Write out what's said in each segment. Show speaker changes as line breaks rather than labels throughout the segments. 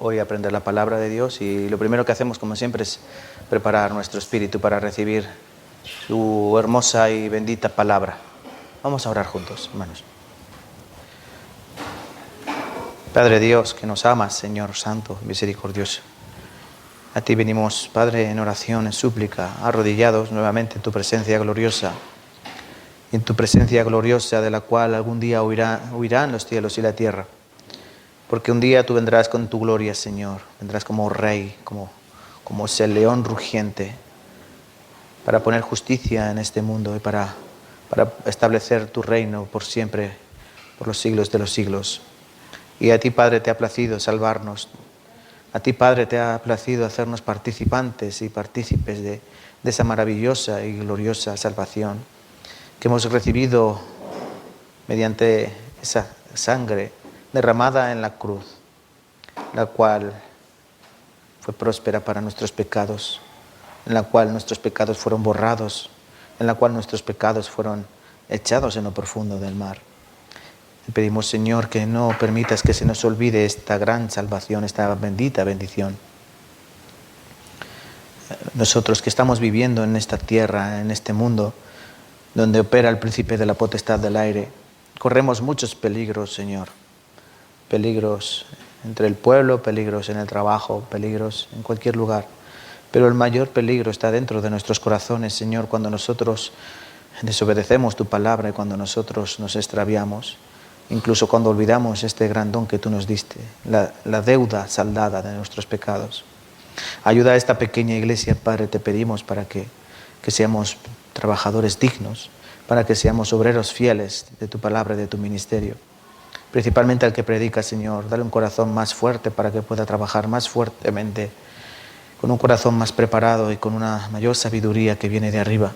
hoy aprender la palabra de Dios, y lo primero que hacemos, como siempre, es preparar nuestro espíritu para recibir su hermosa y bendita palabra. Vamos a orar juntos, hermanos. Padre Dios, que nos amas, Señor Santo, misericordioso. A ti venimos, Padre, en oración, en súplica, arrodillados nuevamente en tu presencia gloriosa. En tu presencia gloriosa, de la cual algún día huirán los cielos y la tierra. Porque un día tú vendrás con tu gloria, Señor. Vendrás como Rey, como ese león rugiente, para poner justicia en este mundo y para establecer tu reino por siempre, por los siglos de los siglos. Y a ti, Padre, te ha placido salvarnos. A ti, Padre, te ha placido hacernos participantes y partícipes de esa maravillosa y gloriosa salvación que hemos recibido mediante esa sangre derramada en la cruz, la cual fue próspera para nuestros pecados, en la cual nuestros pecados fueron borrados, en la cual nuestros pecados fueron echados en lo profundo del mar. Te pedimos, Señor, que no permitas que se nos olvide esta gran salvación, esta bendita bendición. Nosotros que estamos viviendo en esta tierra, en este mundo, donde opera el príncipe de la potestad del aire, corremos muchos peligros, Señor. Peligros entre el pueblo, peligros en el trabajo, peligros en cualquier lugar. Pero el mayor peligro está dentro de nuestros corazones, Señor, cuando nosotros desobedecemos tu palabra y cuando nosotros nos extraviamos. Incluso cuando olvidamos este gran don que tú nos diste, la deuda saldada de nuestros pecados. Ayuda a esta pequeña iglesia, Padre, te pedimos para que seamos trabajadores dignos, para que seamos obreros fieles de tu palabra y de tu ministerio. Principalmente al que predica, Señor, dale un corazón más fuerte para que pueda trabajar más fuertemente, con un corazón más preparado y con una mayor sabiduría que viene de arriba.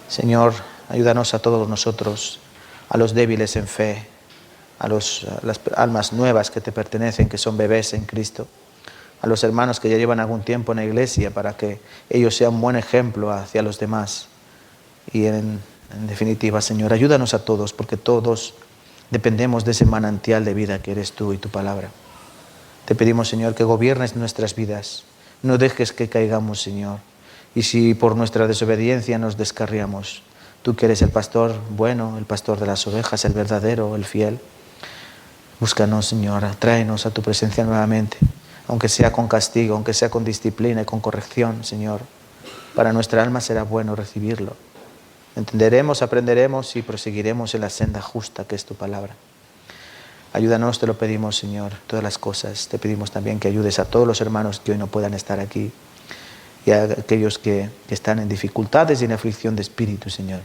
Señor, ayúdanos a todos nosotros, a los débiles en fe, a las almas nuevas que te pertenecen, que son bebés en Cristo, a los hermanos que ya llevan algún tiempo en la iglesia, para que ellos sean un buen ejemplo hacia los demás. Y en definitiva, Señor, ayúdanos a todos, porque todos dependemos de ese manantial de vida que eres tú y tu palabra. Te pedimos, Señor, que gobiernes nuestras vidas. No dejes que caigamos, Señor. Y si por nuestra desobediencia nos descarriamos, tú que eres el pastor bueno, el pastor de las ovejas, el verdadero, el fiel, búscanos, Señor, tráenos a tu presencia nuevamente, aunque sea con castigo, aunque sea con disciplina y con corrección, Señor. Para nuestra alma será bueno recibirlo. Entenderemos, aprenderemos y proseguiremos en la senda justa que es tu palabra. Ayúdanos, te lo pedimos, Señor, todas las cosas. Te pedimos también que ayudes a todos los hermanos que hoy no puedan estar aquí y a aquellos que están en dificultades y en aflicción de espíritu, Señor.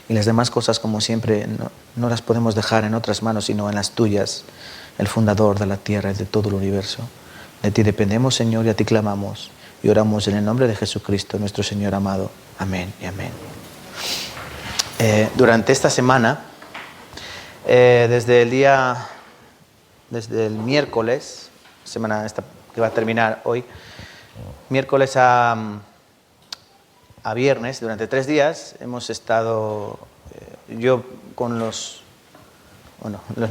Y las demás cosas, como siempre, no las podemos dejar en otras manos, sino en las tuyas, el fundador de la tierra y de todo el universo. De ti dependemos, Señor, y a ti clamamos. Y oramos en el nombre de Jesucristo, nuestro Señor amado. Amén y amén. Durante esta semana, desde el miércoles, semana esta que va a terminar hoy, miércoles a viernes, durante 3 días, hemos estado, yo con los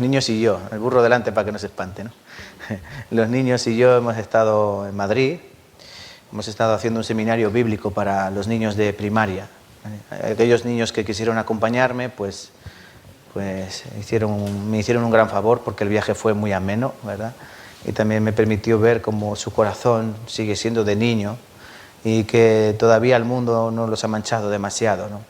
niños y yo, el burro delante para que no se espante, ¿no? Los niños y yo hemos estado en Madrid. Hemos estado haciendo un seminario bíblico para los niños de primaria. Aquellos niños que quisieron acompañarme, pues me hicieron un gran favor, porque el viaje fue muy ameno, ¿verdad? Y también me permitió ver cómo su corazón sigue siendo de niño y que todavía el mundo no los ha manchado demasiado, ¿no?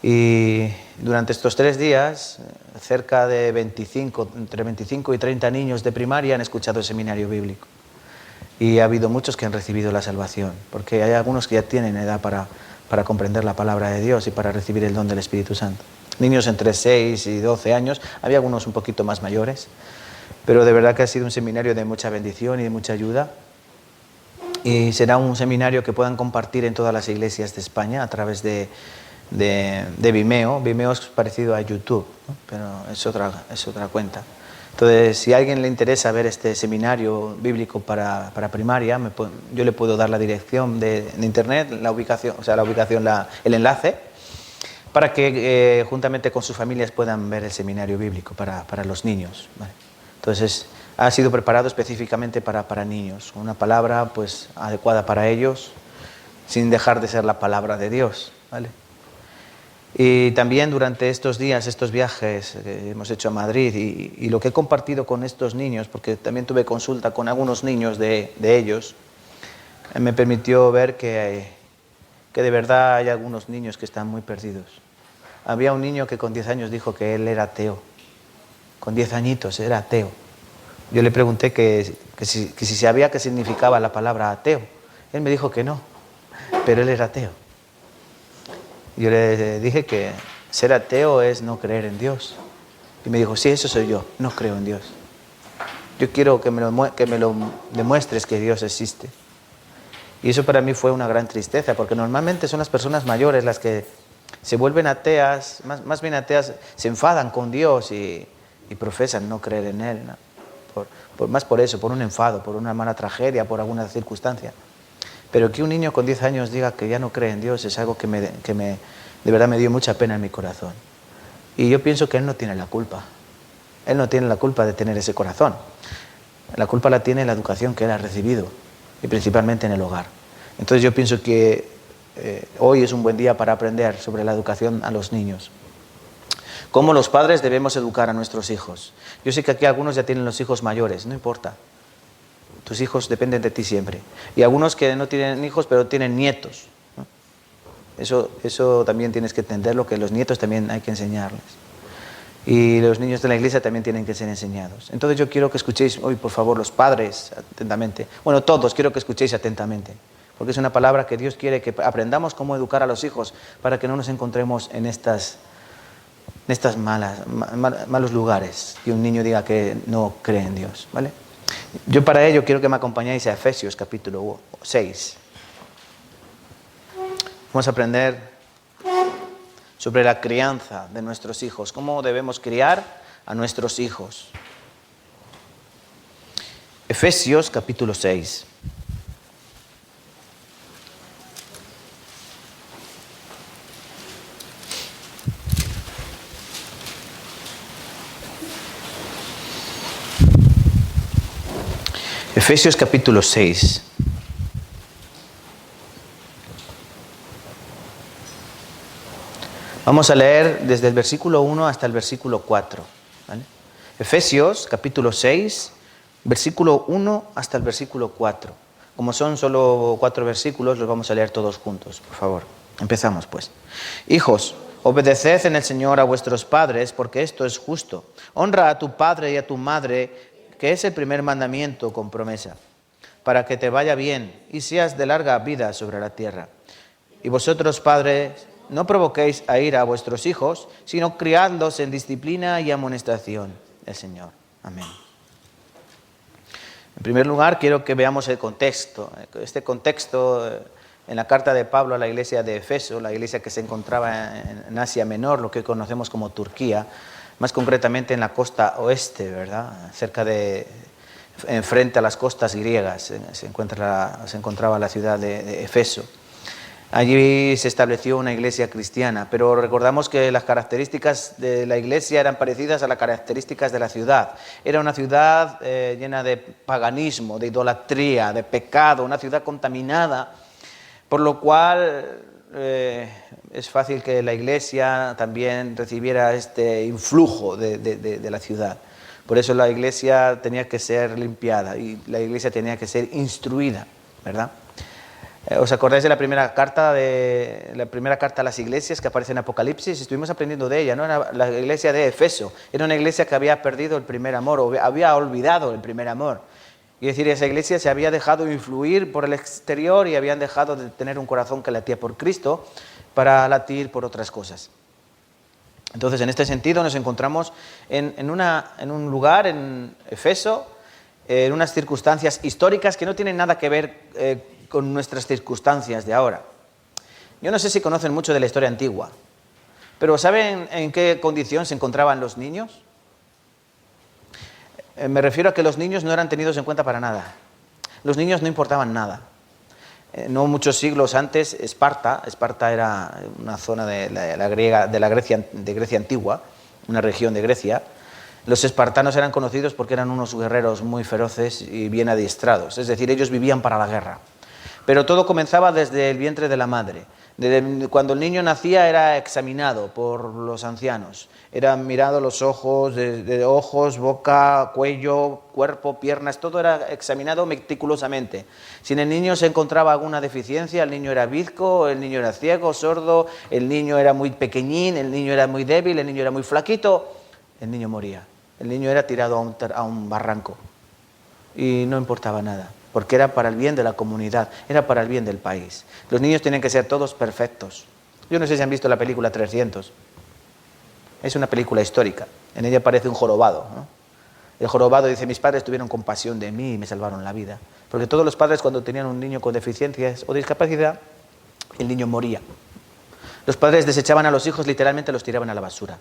Y durante estos 3 días, cerca de entre 25 y 30 niños de primaria han escuchado el seminario bíblico. Y ha habido muchos que han recibido la salvación, porque hay algunos que ya tienen edad para comprender la palabra de Dios y para recibir el don del Espíritu Santo. Niños entre 6 y 12 años, había algunos un poquito más mayores, pero de verdad que ha sido un seminario de mucha bendición y de mucha ayuda. Y será un seminario que puedan compartir en todas las iglesias de España a través de Vimeo. Vimeo es parecido a YouTube, ¿no? Pero es otra cuenta. Entonces, si a alguien le interesa ver este seminario bíblico para primaria, yo le puedo dar la dirección de internet, el enlace, para que juntamente con sus familias puedan ver el seminario bíblico para los niños, ¿vale? Entonces, ha sido preparado específicamente para niños, una palabra pues adecuada para ellos, sin dejar de ser la palabra de Dios, ¿vale? Y también durante estos días, estos viajes que hemos hecho a Madrid y lo que he compartido con estos niños, porque también tuve consulta con algunos niños de ellos, me permitió ver que de verdad hay algunos niños que están muy perdidos. Había un niño que con 10 años dijo que él era ateo. Con 10 añitos era ateo. Yo le pregunté que si sabía qué significaba la palabra ateo. Él me dijo que no, pero él era ateo. Yo le dije que ser ateo es no creer en Dios. Y me dijo, sí, eso soy yo, no creo en Dios. Yo quiero que me lo demuestres que Dios existe. Y eso para mí fue una gran tristeza, porque normalmente son las personas mayores las que se vuelven ateas, más bien ateas, se enfadan con Dios y profesan no creer en Él, ¿no? Más por eso, por un enfado, por una mala tragedia, por alguna circunstancia. Pero que un niño con 10 años diga que ya no cree en Dios es algo que de verdad me dio mucha pena en mi corazón. Y yo pienso que él no tiene la culpa. Él no tiene la culpa de tener ese corazón. La culpa la tiene la educación que él ha recibido, y principalmente en el hogar. Entonces yo pienso que hoy es un buen día para aprender sobre la educación a los niños. Cómo los padres debemos educar a nuestros hijos. Yo sé que aquí algunos ya tienen los hijos mayores, no importa. Tus hijos dependen de ti siempre. Y algunos que no tienen hijos, pero tienen nietos, ¿no? Eso también tienes que entenderlo, que los nietos también hay que enseñarles. Y los niños de la iglesia también tienen que ser enseñados. Entonces yo quiero que escuchéis hoy, por favor, los padres, atentamente. Bueno, todos quiero que escuchéis atentamente. Porque es una palabra que Dios quiere que aprendamos cómo educar a los hijos para que no nos encontremos en estas malos lugares. Y un niño diga que no cree en Dios, ¿vale? Yo para ello quiero que me acompañéis a Efesios capítulo 6. Vamos a aprender sobre la crianza de nuestros hijos, cómo debemos criar a nuestros hijos. Efesios capítulo 6. Efesios capítulo 6. Vamos a leer desde el versículo 1 hasta el versículo 4. ¿Vale? Efesios capítulo 6, versículo 1 hasta el versículo 4. Como son solo 4 versículos, los vamos a leer todos juntos, por favor. Empezamos pues. Hijos, obedeced en el Señor a vuestros padres, porque esto es justo. Honra a tu padre y a tu madre, que es el primer mandamiento con promesa, para que te vaya bien y seas de larga vida sobre la tierra. Y vosotros, padres, no provoquéis a ira a vuestros hijos, sino criadlos en disciplina y amonestación del Señor. Amén. En primer lugar, quiero que veamos el contexto. Este contexto en la carta de Pablo a la iglesia de Efeso, la iglesia que se encontraba en Asia Menor, lo que conocemos como Turquía, más concretamente en la costa oeste, ¿verdad? Frente a las costas griegas se encontraba la ciudad de Efeso. Allí se estableció una iglesia cristiana, pero recordamos que las características de la iglesia eran parecidas a las características de la ciudad. Era una ciudad llena de paganismo, de idolatría, de pecado, una ciudad contaminada, por lo cual es fácil que la iglesia también recibiera este influjo de la ciudad. Por eso la iglesia tenía que ser limpiada y la iglesia tenía que ser instruida, ¿verdad? ¿Os acordáis de la primera carta a las iglesias que aparece en Apocalipsis? Estuvimos aprendiendo de ella, ¿no? Era la iglesia de Efeso. Era una iglesia que había perdido el primer amor, o había olvidado el primer amor. Es decir, esa iglesia se había dejado influir por el exterior y habían dejado de tener un corazón que latía por Cristo para latir por otras cosas. Entonces, en este sentido, nos encontramos en un lugar, en Efeso, en unas circunstancias históricas que no tienen nada que ver con nuestras circunstancias de ahora. Yo no sé si conocen mucho de la historia antigua, pero ¿saben en qué condición se encontraban los niños? Me refiero a que los niños no eran tenidos en cuenta para nada. Los niños no importaban nada. No muchos siglos antes, Esparta era una zona de Grecia antigua, una región de Grecia. Los espartanos eran conocidos porque eran unos guerreros muy feroces y bien adiestrados, es decir, ellos vivían para la guerra. Pero todo comenzaba desde el vientre de la madre. Cuando el niño nacía era examinado por los ancianos, eran mirados los ojos, de ojos, boca, cuello, cuerpo, piernas, todo era examinado meticulosamente. Si en el niño se encontraba alguna deficiencia, el niño era bizco, el niño era ciego, sordo, el niño era muy pequeñín, el niño era muy débil, el niño era muy flaquito, el niño moría. El niño era tirado a un barranco y no importaba nada, porque era para el bien de la comunidad, era para el bien del país. Los niños tienen que ser todos perfectos. Yo no sé si han visto la película 300. Es una película histórica. En ella aparece un jorobado, ¿no? El jorobado dice, mis padres tuvieron compasión de mí y me salvaron la vida. Porque todos los padres cuando tenían un niño con deficiencias o discapacidad, el niño moría. Los padres desechaban a los hijos, literalmente los tiraban a la basura.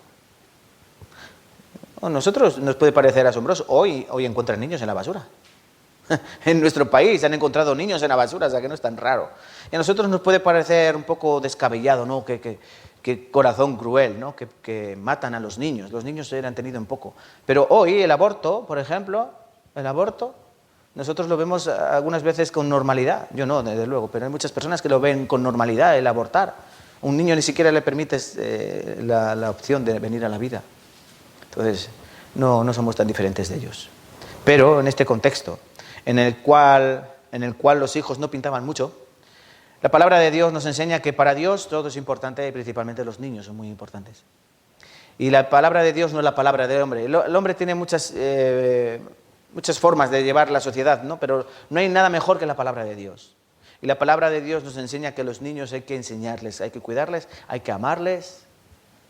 A nosotros nos puede parecer asombroso. Hoy encuentran niños en la basura. En nuestro país han encontrado niños en la basura, o sea que no es tan raro. Y a nosotros nos puede parecer un poco descabellado, ¿no? Que corazón cruel, ¿no? Que matan a los niños. Los niños se han tenido en poco. Pero hoy el aborto, por ejemplo, nosotros lo vemos algunas veces con normalidad. Yo no, desde luego, pero hay muchas personas que lo ven con normalidad, el abortar. Un niño ni siquiera le permites la opción de venir a la vida. Entonces, no somos tan diferentes de ellos. Pero en este contexto, en el cual los hijos no pintaban mucho, la palabra de Dios nos enseña que para Dios todo es importante y principalmente los niños son muy importantes. Y la palabra de Dios no es la palabra del hombre. El hombre tiene muchas formas de llevar la sociedad, ¿no? Pero no hay nada mejor que la palabra de Dios. Y la palabra de Dios nos enseña que a los niños hay que enseñarles, hay que cuidarles, hay que amarles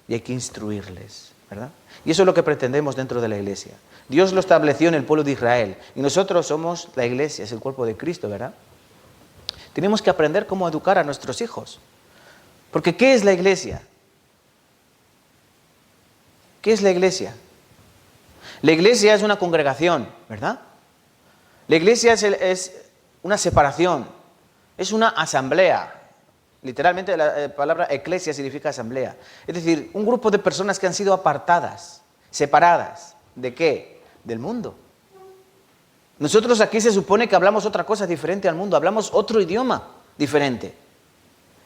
y hay que instruirles, ¿verdad? Y eso es lo que pretendemos dentro de la Iglesia. Dios lo estableció en el pueblo de Israel y nosotros somos la Iglesia, es el cuerpo de Cristo, ¿verdad? Tenemos que aprender cómo educar a nuestros hijos. Porque ¿qué es la Iglesia? ¿Qué es la Iglesia? La Iglesia es una congregación, ¿verdad? La Iglesia es una separación, es una asamblea. Literalmente la palabra eclesia significa asamblea. Es decir, un grupo de personas que han sido apartadas, separadas. ¿De qué? Del mundo. Nosotros aquí se supone que hablamos otra cosa diferente al mundo, hablamos otro idioma diferente.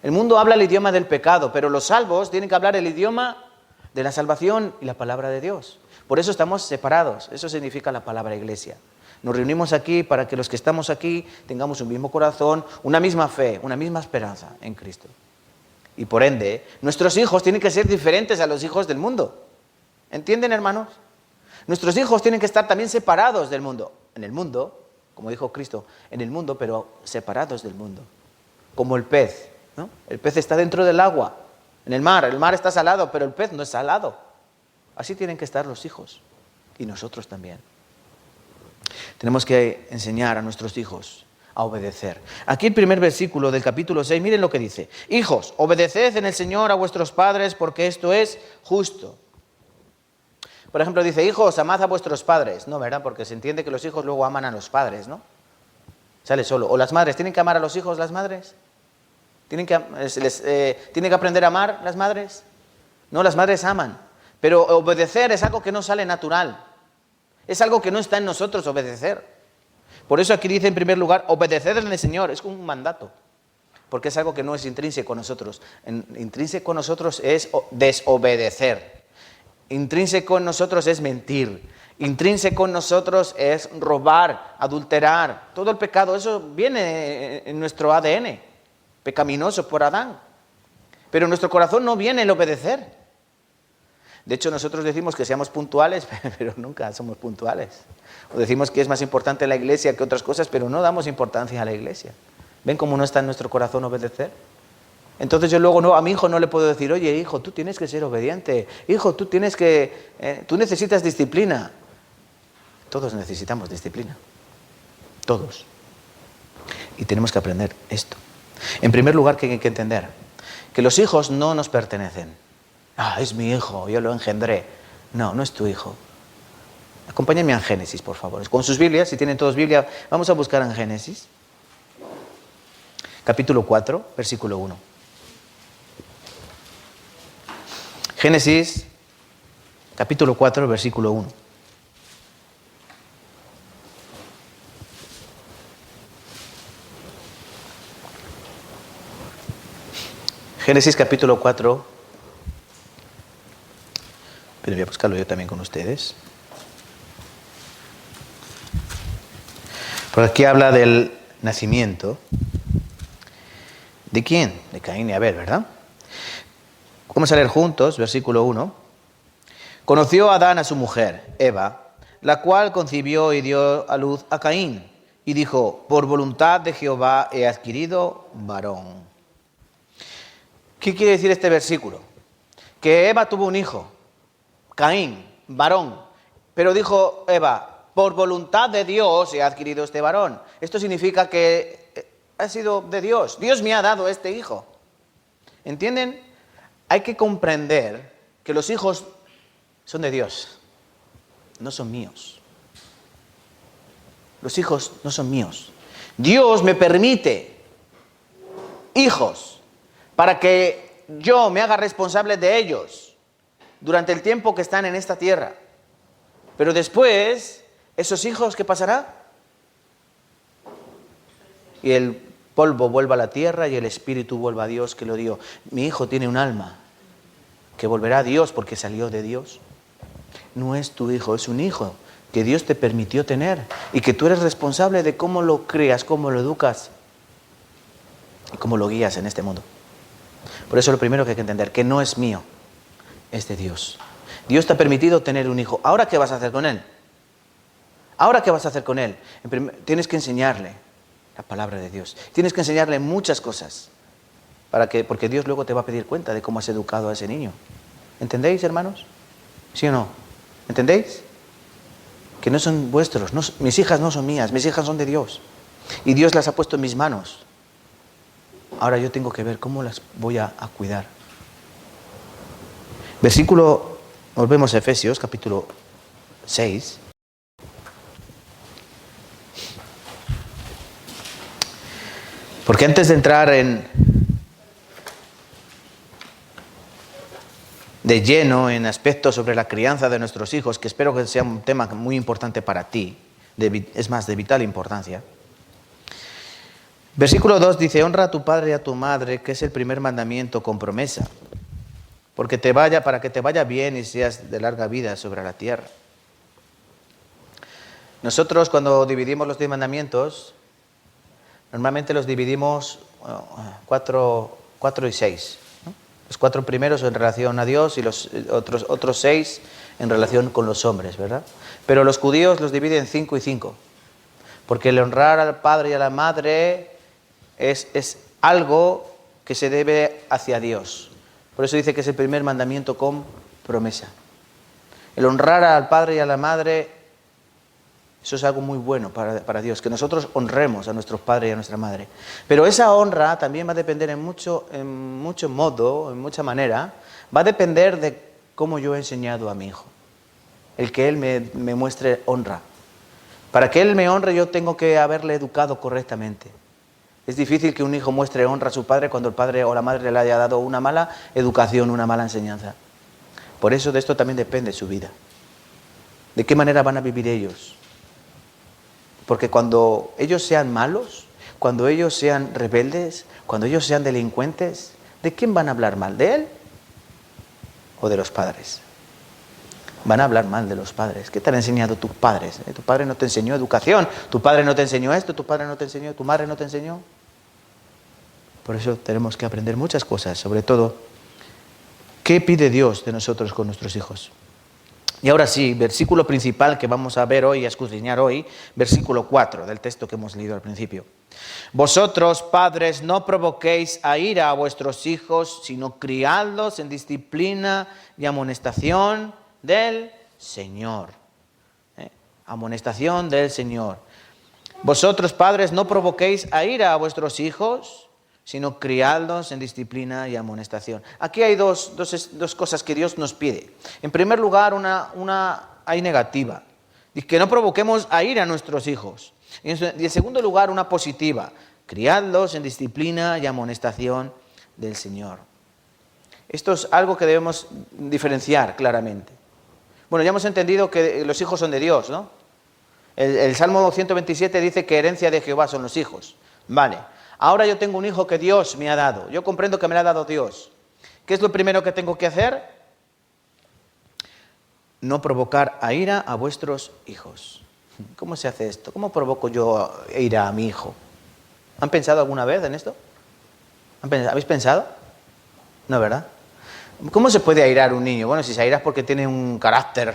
El mundo habla el idioma del pecado, pero los salvos tienen que hablar el idioma de la salvación y la palabra de Dios. Por eso estamos separados, eso significa la palabra iglesia. Nos reunimos aquí para que los que estamos aquí tengamos un mismo corazón, una misma fe, una misma esperanza en Cristo. Y por ende, nuestros hijos tienen que ser diferentes a los hijos del mundo. ¿Entienden, hermanos? Nuestros hijos tienen que estar también separados del mundo. En el mundo, como dijo Cristo, en el mundo, pero separados del mundo. Como el pez, ¿no? El pez está dentro del agua, en el mar está salado, pero el pez no es salado. Así tienen que estar los hijos, y nosotros también. Tenemos que enseñar a nuestros hijos a obedecer. Aquí el primer versículo del capítulo 6, miren lo que dice. Hijos, obedeced en el Señor a vuestros padres, porque esto es justo. Por ejemplo, dice, hijos, amad a vuestros padres. No, ¿verdad? Porque se entiende que los hijos luego aman a los padres, ¿no? Sale solo. O las madres, ¿tienen que amar a los hijos las madres? ¿Tienen que aprender a amar las madres? No, las madres aman. Pero obedecer es algo que no sale natural. Es algo que no está en nosotros, obedecer. Por eso aquí dice en primer lugar, obedeced en el Señor. Es como un mandato. Porque es algo que no es intrínseco a nosotros. Intrínseco a nosotros es desobedecer. Intrínseco en nosotros es mentir. Intrínseco en nosotros es robar, adulterar. Todo el pecado, eso viene en nuestro ADN. Pecaminoso por Adán. Pero en nuestro corazón no viene el obedecer. De hecho, nosotros decimos que seamos puntuales, pero nunca somos puntuales. O decimos que es más importante la iglesia que otras cosas, pero no damos importancia a la iglesia. ¿Ven cómo no está en nuestro corazón obedecer? Entonces yo luego a mi hijo no le puedo decir, oye, hijo, tú tienes que ser obediente. Hijo, tú necesitas disciplina. Todos necesitamos disciplina. Todos. Y tenemos que aprender esto. En primer lugar, que hay que entender que los hijos no nos pertenecen. Es mi hijo, yo lo engendré. No, no es tu hijo. Acompáñenme en Génesis, por favor. Con sus Biblias, si tienen todos Biblia, vamos a buscar en Génesis. Capítulo 4, versículo 1. Génesis, capítulo 4, versículo 1. Génesis capítulo 4. Pero voy a buscarlo yo también con ustedes. Por aquí habla del nacimiento. ¿De quién? De Caín y Abel, ¿verdad? Vamos a leer juntos, versículo 1. Conoció Adán a su mujer, Eva, la cual concibió y dio a luz a Caín, y dijo, por voluntad de Jehová he adquirido varón. ¿Qué quiere decir este versículo? Que Eva tuvo un hijo, Caín, varón, pero dijo Eva, por voluntad de Dios he adquirido este varón. Esto significa que ha sido de Dios. Dios me ha dado este hijo. ¿Entienden? Hay que comprender que los hijos son de Dios, no son míos. Los hijos no son míos. Dios me permite hijos para que yo me haga responsable de ellos durante el tiempo que están en esta tierra. Pero después, ¿esos hijos qué pasará? Y el polvo vuelva a la tierra y el espíritu vuelva a Dios que lo dio. Mi hijo tiene un alma que volverá a Dios porque salió de Dios. No es tu hijo, es un hijo que Dios te permitió tener y que tú eres responsable de cómo lo creas, cómo lo educas y cómo lo guías en este mundo. Por eso lo primero que hay que entender, que no es mío, es de Dios. Dios te ha permitido tener un hijo. ¿Ahora qué vas a hacer con él? ¿Ahora qué vas a hacer con él? Tienes que enseñarle la palabra de Dios. Tienes que enseñarle muchas cosas, porque Dios luego te va a pedir cuenta de cómo has educado a ese niño. ¿Entendéis, hermanos? ¿Sí o no? ¿Entendéis? Que no son vuestros, mis hijas no son mías, mis hijas son de Dios. Y Dios las ha puesto en mis manos. Ahora yo tengo que ver cómo las voy a cuidar. Volvemos a Efesios, capítulo 6. Porque antes de entrar de lleno en aspectos sobre la crianza de nuestros hijos, que espero que sea un tema muy importante para ti, es más, de vital importancia. Versículo 2 dice, honra a tu padre y a tu madre, que es el primer mandamiento con promesa, para que te vaya bien y seas de larga vida sobre la tierra. Nosotros cuando dividimos los 10 mandamientos, normalmente los dividimos 4 y 6. Los 4 primeros en relación a Dios y los otros 6 en relación con los hombres, ¿verdad? Pero los judíos los dividen 5 y 5. Porque el honrar al padre y a la madre es algo que se debe hacia Dios. Por eso dice que es el primer mandamiento con promesa. El honrar al padre y a la madre, eso es algo muy bueno para Dios, que nosotros honremos a nuestros padres y a nuestra madre. Pero esa honra también va a depender en mucho modo, en mucha manera, va a depender de cómo yo he enseñado a mi hijo. El que él me muestre honra. Para que él me honre yo tengo que haberle educado correctamente. Es difícil que un hijo muestre honra a su padre cuando el padre o la madre le haya dado una mala educación, una mala enseñanza. Por eso de esto también depende su vida. ¿De qué manera van a vivir ellos? Porque cuando ellos sean malos, cuando ellos sean rebeldes, cuando ellos sean delincuentes, ¿de quién van a hablar mal? ¿De él o de los padres? Van a hablar mal de los padres. ¿Qué te han enseñado tus padres? Tu padre no te enseñó educación, tu padre no te enseñó esto, tu padre no te enseñó, tu madre no te enseñó. Por eso tenemos que aprender muchas cosas, sobre todo, ¿qué pide Dios de nosotros con nuestros hijos? Y ahora sí, versículo principal que vamos a ver hoy, a escudriñar hoy, versículo 4 del texto que hemos leído al principio. Vosotros, padres, no provoquéis a ira a vuestros hijos, sino criadlos en disciplina y amonestación del Señor. Amonestación del Señor. Vosotros, padres, no provoquéis a ira a vuestros hijos, sino criadlos en disciplina y amonestación. Aquí hay dos cosas que Dios nos pide. En primer lugar, una hay negativa. Dice que no provoquemos a ira a nuestros hijos. Y en segundo lugar, una positiva. Criadlos en disciplina y amonestación del Señor. Esto es algo que debemos diferenciar claramente. Bueno, ya hemos entendido que los hijos son de Dios, ¿no? El Salmo 127 dice que herencia de Jehová son los hijos. Vale. Ahora yo tengo un hijo que Dios me ha dado. Yo comprendo que me lo ha dado Dios. ¿Qué es lo primero que tengo que hacer? No provocar a ira a vuestros hijos. ¿Cómo se hace esto? ¿Cómo provoco yo ira a mi hijo? ¿Han pensado alguna vez en esto? ¿Habéis pensado? No, ¿verdad? ¿Cómo se puede airar un niño? Bueno, si se aira es porque tiene un carácter,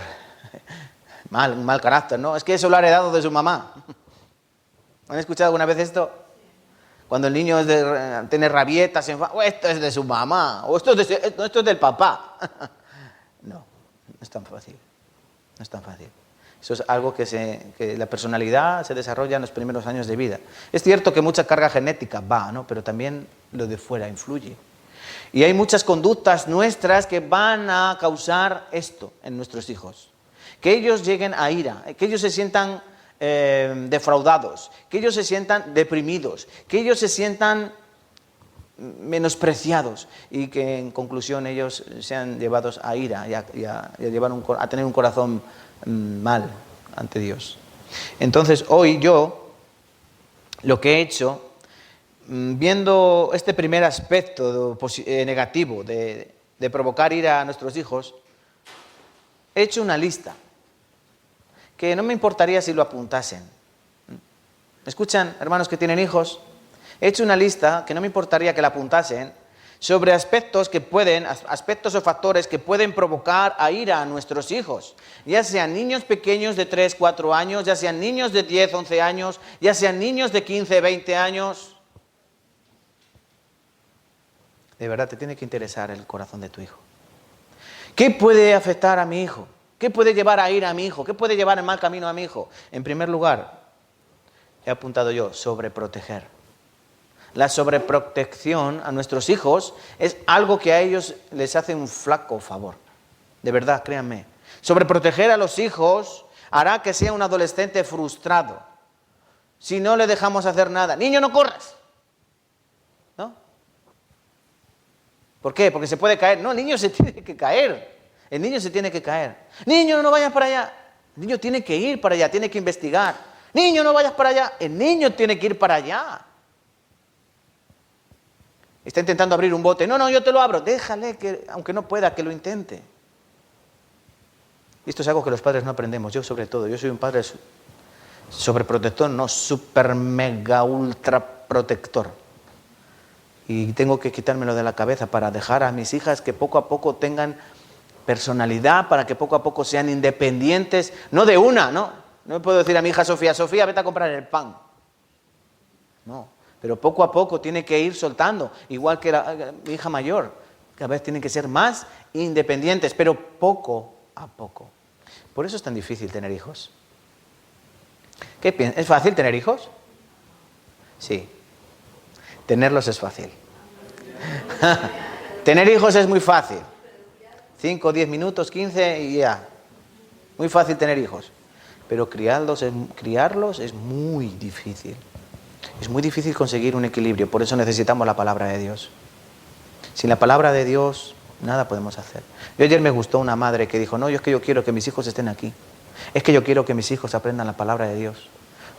mal carácter, ¿no? Es que eso lo ha heredado de su mamá. ¿Han escuchado alguna vez esto? Cuando el niño tiene rabietas, esto es de su mamá, o esto es del papá. No, no es tan fácil. No es tan fácil. Eso es algo que la personalidad se desarrolla en los primeros años de vida. Es cierto que mucha carga genética va, ¿no? Pero también lo de fuera influye. Y hay muchas conductas nuestras que van a causar esto en nuestros hijos. Que ellos lleguen a ira, que ellos se sientan defraudados, que ellos se sientan deprimidos, que ellos se sientan menospreciados y que en conclusión ellos sean llevados a ira y a tener un corazón mal ante Dios. Entonces hoy yo lo que he hecho, viendo este primer aspecto negativo de provocar ira a nuestros hijos, he hecho una lista que no me importaría si lo apuntasen. ¿Me escuchan, hermanos que tienen hijos? He hecho una lista que no me importaría que la apuntasen sobre aspectos o factores que pueden provocar a ira a nuestros hijos, ya sean niños pequeños de 3, 4 años, ya sean niños de 10, 11 años, ya sean niños de 15, 20 años. De verdad, te tiene que interesar el corazón de tu hijo. ¿Qué puede afectar a mi hijo? ¿Qué puede llevar a ira a mi hijo? ¿Qué puede llevar en mal camino a mi hijo? En primer lugar, he apuntado yo, sobreproteger. La sobreprotección a nuestros hijos es algo que a ellos les hace un flaco favor. De verdad, créanme. Sobreproteger a los hijos hará que sea un adolescente frustrado. Si no le dejamos hacer nada. Niño, no corras. ¿No? ¿Por qué? Porque se puede caer. No, el niño se tiene que caer. El niño se tiene que caer. Niño, no vayas para allá. El niño tiene que ir para allá, tiene que investigar. Niño, no vayas para allá. El niño tiene que ir para allá. Está intentando abrir un bote. No, yo te lo abro. Déjale, que, aunque no pueda, que lo intente. Y esto es algo que los padres no aprendemos. Yo sobre todo, yo soy un padre sobreprotector, no super mega ultra protector. Y tengo que quitármelo de la cabeza para dejar a mis hijas que poco a poco tengan personalidad, para que poco a poco sean independientes. No de una, ¿no? No puedo decir a mi hija Sofía, vete a comprar el pan. No. Pero poco a poco tiene que ir soltando, igual que mi hija mayor, cada vez tienen que ser más independientes, pero poco a poco. Por eso es tan difícil tener hijos. ¿Qué piensas? ¿Es fácil tener hijos? Sí. Tenerlos es fácil. Tener hijos es muy fácil. 5, 10 minutos, 15 y ya. Muy fácil tener hijos. Pero criarlos es muy difícil. Es muy difícil conseguir un equilibrio, por eso necesitamos la palabra de Dios. Sin la palabra de Dios, nada podemos hacer. Yo ayer me gustó una madre que dijo, no, es que yo quiero que mis hijos estén aquí. Es que yo quiero que mis hijos aprendan la palabra de Dios.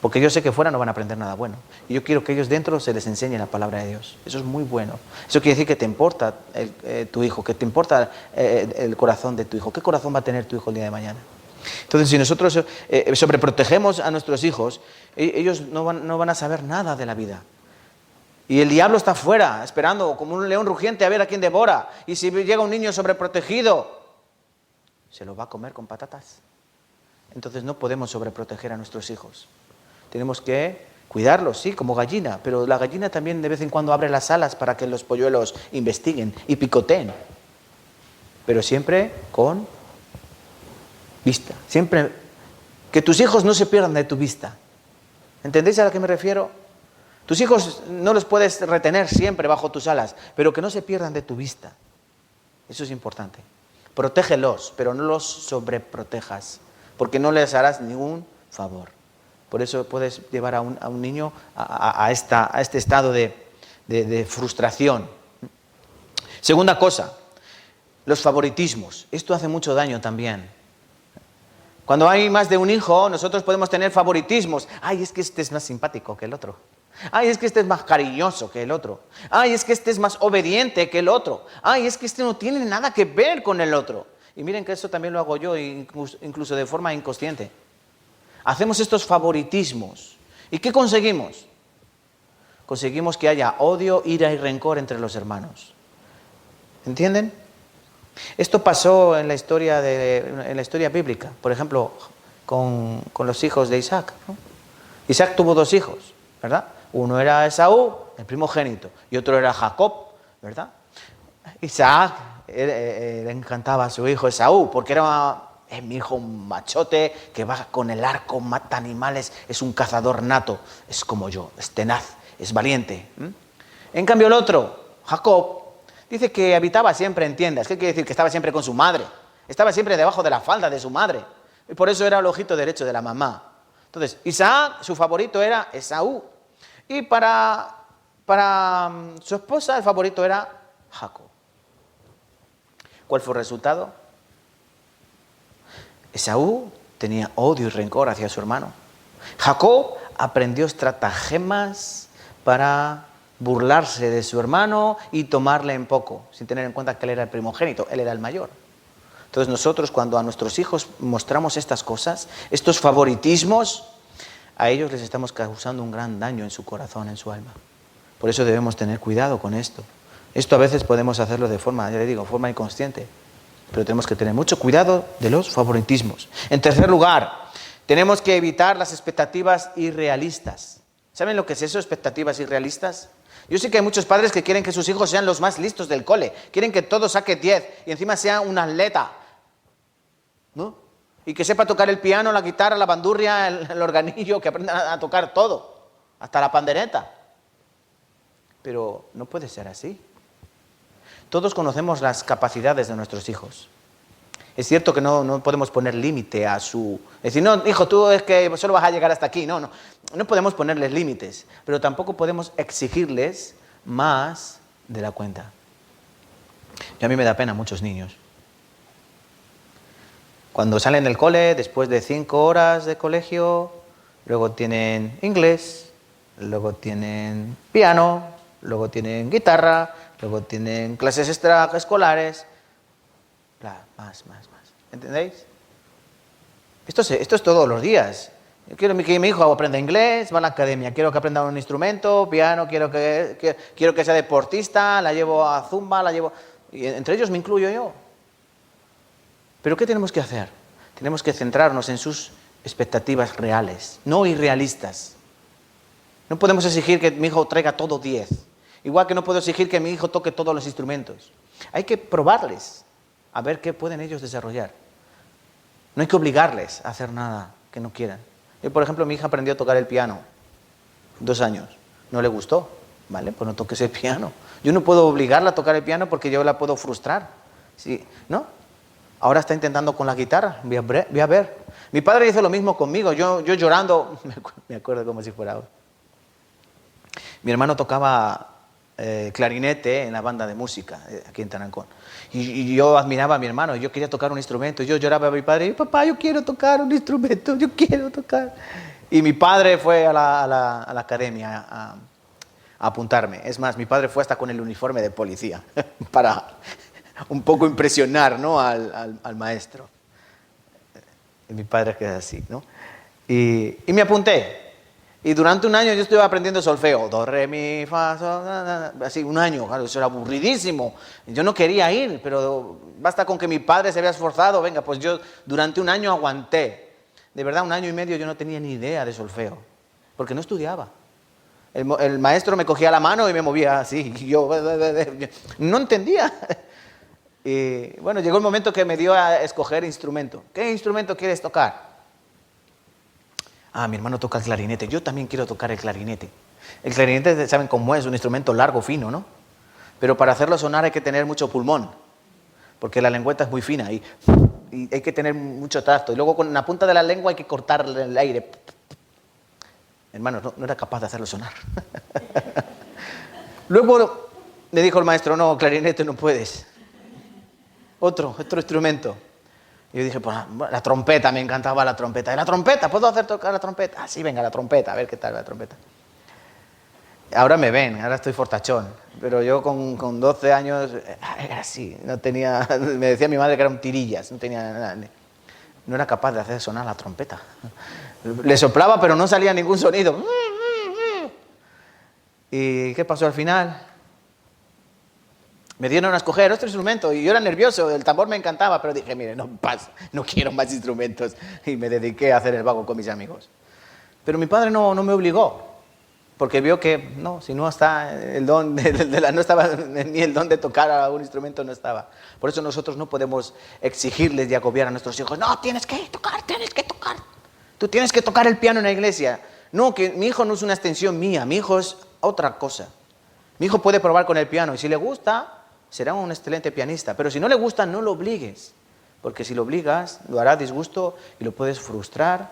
Porque yo sé que fuera no van a aprender nada bueno. Y yo quiero que ellos dentro se les enseñe la palabra de Dios. Eso es muy bueno. Eso quiere decir que te importa tu hijo, que te importa el corazón de tu hijo. ¿Qué corazón va a tener tu hijo el día de mañana? Entonces, si nosotros sobreprotegemos a nuestros hijos, ellos no van a saber nada de la vida. Y el diablo está afuera, esperando como un león rugiente a ver a quién devora. Y si llega un niño sobreprotegido, se lo va a comer con patatas. Entonces no podemos sobreproteger a nuestros hijos. Tenemos que cuidarlos, sí, como gallina, pero la gallina también de vez en cuando abre las alas para que los polluelos investiguen y picoteen. Pero siempre con vista. Siempre que tus hijos no se pierdan de tu vista. ¿Entendéis a lo que me refiero? Tus hijos no los puedes retener siempre bajo tus alas, pero que no se pierdan de tu vista. Eso es importante. Protégelos, pero no los sobreprotejas, porque no les harás ningún favor. Por eso puedes llevar a un niño a este estado de frustración. Segunda cosa, los favoritismos. Esto hace mucho daño también. Cuando hay más de un hijo, nosotros podemos tener favoritismos. Ay, es que este es más simpático que el otro. Ay, es que este es más cariñoso que el otro. Ay, es que este es más obediente que el otro. Ay, es que este no tiene nada que ver con el otro. Y miren que eso también lo hago yo, incluso de forma inconsciente. Hacemos estos favoritismos. ¿Y qué conseguimos? Conseguimos que haya odio, ira y rencor entre los hermanos. ¿Entienden? Esto pasó en la historia bíblica. Por ejemplo, con los hijos de Isaac, ¿no? Isaac tuvo 2 hijos, ¿verdad? Uno era Esaú, el primogénito, y otro era Jacob, ¿verdad? Isaac le encantaba a su hijo Esaú, porque era mi hijo un machote que va con el arco, mata animales, es un cazador nato, es como yo, es tenaz, es valiente. En cambio el otro, Jacob, dice que habitaba siempre en tiendas. ¿Qué quiere decir? Que estaba siempre con su madre, estaba siempre debajo de la falda de su madre, y por eso era el ojito derecho de la mamá. Entonces, Isaac, su favorito era Esaú. Y para su esposa, el favorito era Jacob. ¿Cuál fue el resultado? Esaú tenía odio y rencor hacia su hermano. Jacob aprendió estratagemas para burlarse de su hermano y tomarle en poco, sin tener en cuenta que él era el primogénito, él era el mayor. Entonces nosotros, cuando a nuestros hijos mostramos estas cosas, estos favoritismos, a ellos les estamos causando un gran daño en su corazón, en su alma. Por eso debemos tener cuidado con esto. Esto a veces podemos hacerlo de forma, ya le digo, forma inconsciente, pero tenemos que tener mucho cuidado de los favoritismos. En tercer lugar, tenemos que evitar las expectativas irrealistas. ¿Saben lo que es eso, expectativas irrealistas? Yo sé que hay muchos padres que quieren que sus hijos sean los más listos del cole, quieren que todo saque 10 y encima sea un atleta, ¿no? Y que sepa tocar el piano, la guitarra, la bandurria, el organillo, que aprenda a tocar todo, hasta la pandereta. Pero no puede ser así. Todos conocemos las capacidades de nuestros hijos. Es cierto que no podemos poner límite a su... Es decir, no, hijo, tú es que solo vas a llegar hasta aquí. No podemos ponerles límites, pero tampoco podemos exigirles más de la cuenta. Y a mí me da pena muchos niños. Cuando salen del cole, después de 5 horas de colegio, luego tienen inglés, luego tienen piano, luego tienen guitarra, luego tienen clases extraescolares, más. ¿Entendéis? Esto es todos los días. Yo quiero que mi hijo aprenda inglés, va a la academia, quiero que aprenda un instrumento, piano, quiero que sea deportista, la llevo a zumba, y entre ellos me incluyo yo. ¿Pero qué tenemos que hacer? Tenemos que centrarnos en sus expectativas reales, no irrealistas. No podemos exigir que mi hijo traiga todo 10. Igual que no puedo exigir que mi hijo toque todos los instrumentos. Hay que probarles a ver qué pueden ellos desarrollar. No hay que obligarles a hacer nada que no quieran. Yo, por ejemplo, mi hija aprendió a tocar el piano 2 años. No le gustó. Vale, pues no toques el piano. Yo no puedo obligarla a tocar el piano porque yo la puedo frustrar. ¿Sí? ¿No? Ahora está intentando con la guitarra. Voy a ver. Mi padre hizo lo mismo conmigo. Yo llorando. Me acuerdo como si fuera ahora. Mi hermano tocaba clarinete en la banda de música aquí en Tarancón. Y yo admiraba a mi hermano. Yo quería tocar un instrumento. Yo lloraba a mi padre. Papá, yo quiero tocar un instrumento. Yo quiero tocar. Y mi padre fue a la academia a apuntarme. Es más, mi padre fue hasta con el uniforme de policía para un poco impresionar, ¿no?, al maestro. Y mi padre queda así, ¿no? Y me apunté. Y durante un año yo estuve aprendiendo solfeo. Do, re, mi, fa, sol, así 1 año. Claro, eso era aburridísimo. Yo no quería ir, pero basta con que mi padre se había esforzado. Venga, pues yo durante 1 año aguanté. De verdad, 1 año y medio yo no tenía ni idea de solfeo, porque no estudiaba. El maestro me cogía la mano y me movía así. Y yo no entendía. Y bueno, llegó el momento que me dio a escoger instrumento. ¿Qué instrumento quieres tocar? Mi hermano toca el clarinete. Yo también quiero tocar el clarinete. El clarinete, ¿saben cómo es? Un instrumento largo, fino, ¿no? Pero para hacerlo sonar hay que tener mucho pulmón, porque la lengüeta es muy fina y hay que tener mucho tacto. Y luego con la punta de la lengua hay que cortar el aire. Hermano, no era capaz de hacerlo sonar. Luego le dijo el maestro, no, clarinete no puedes. Otro instrumento. Y yo dije, pues la trompeta, me encantaba la trompeta. ¿Y la trompeta? ¿Puedo hacer tocar la trompeta? Sí, venga, la trompeta, a ver qué tal la trompeta. Ahora me ven, ahora estoy fortachón, pero yo con 12 años era así, no tenía, me decía mi madre que eran tirillas, no tenía nada, no era capaz de hacer sonar la trompeta. Le soplaba, pero no salía ningún sonido. ¿Y qué pasó al final? Me dieron a escoger otro instrumento y yo era nervioso, el tambor me encantaba, pero dije, mire, no pasa, no quiero más instrumentos, y me dediqué a hacer el vago con mis amigos. Pero mi padre no me obligó, porque vio que no, si no está el don, no estaba ni el don de tocar a un instrumento, no estaba. Por eso nosotros no podemos exigirles y agobiar a nuestros hijos. No, tienes que tocar, tienes que tocar. Tú tienes que tocar el piano en la iglesia. No, que mi hijo no es una extensión mía, mi hijo es otra cosa. Mi hijo puede probar con el piano y si le gusta, será un excelente pianista. Pero si no le gusta, no lo obligues. Porque si lo obligas, lo hará disgusto y lo puedes frustrar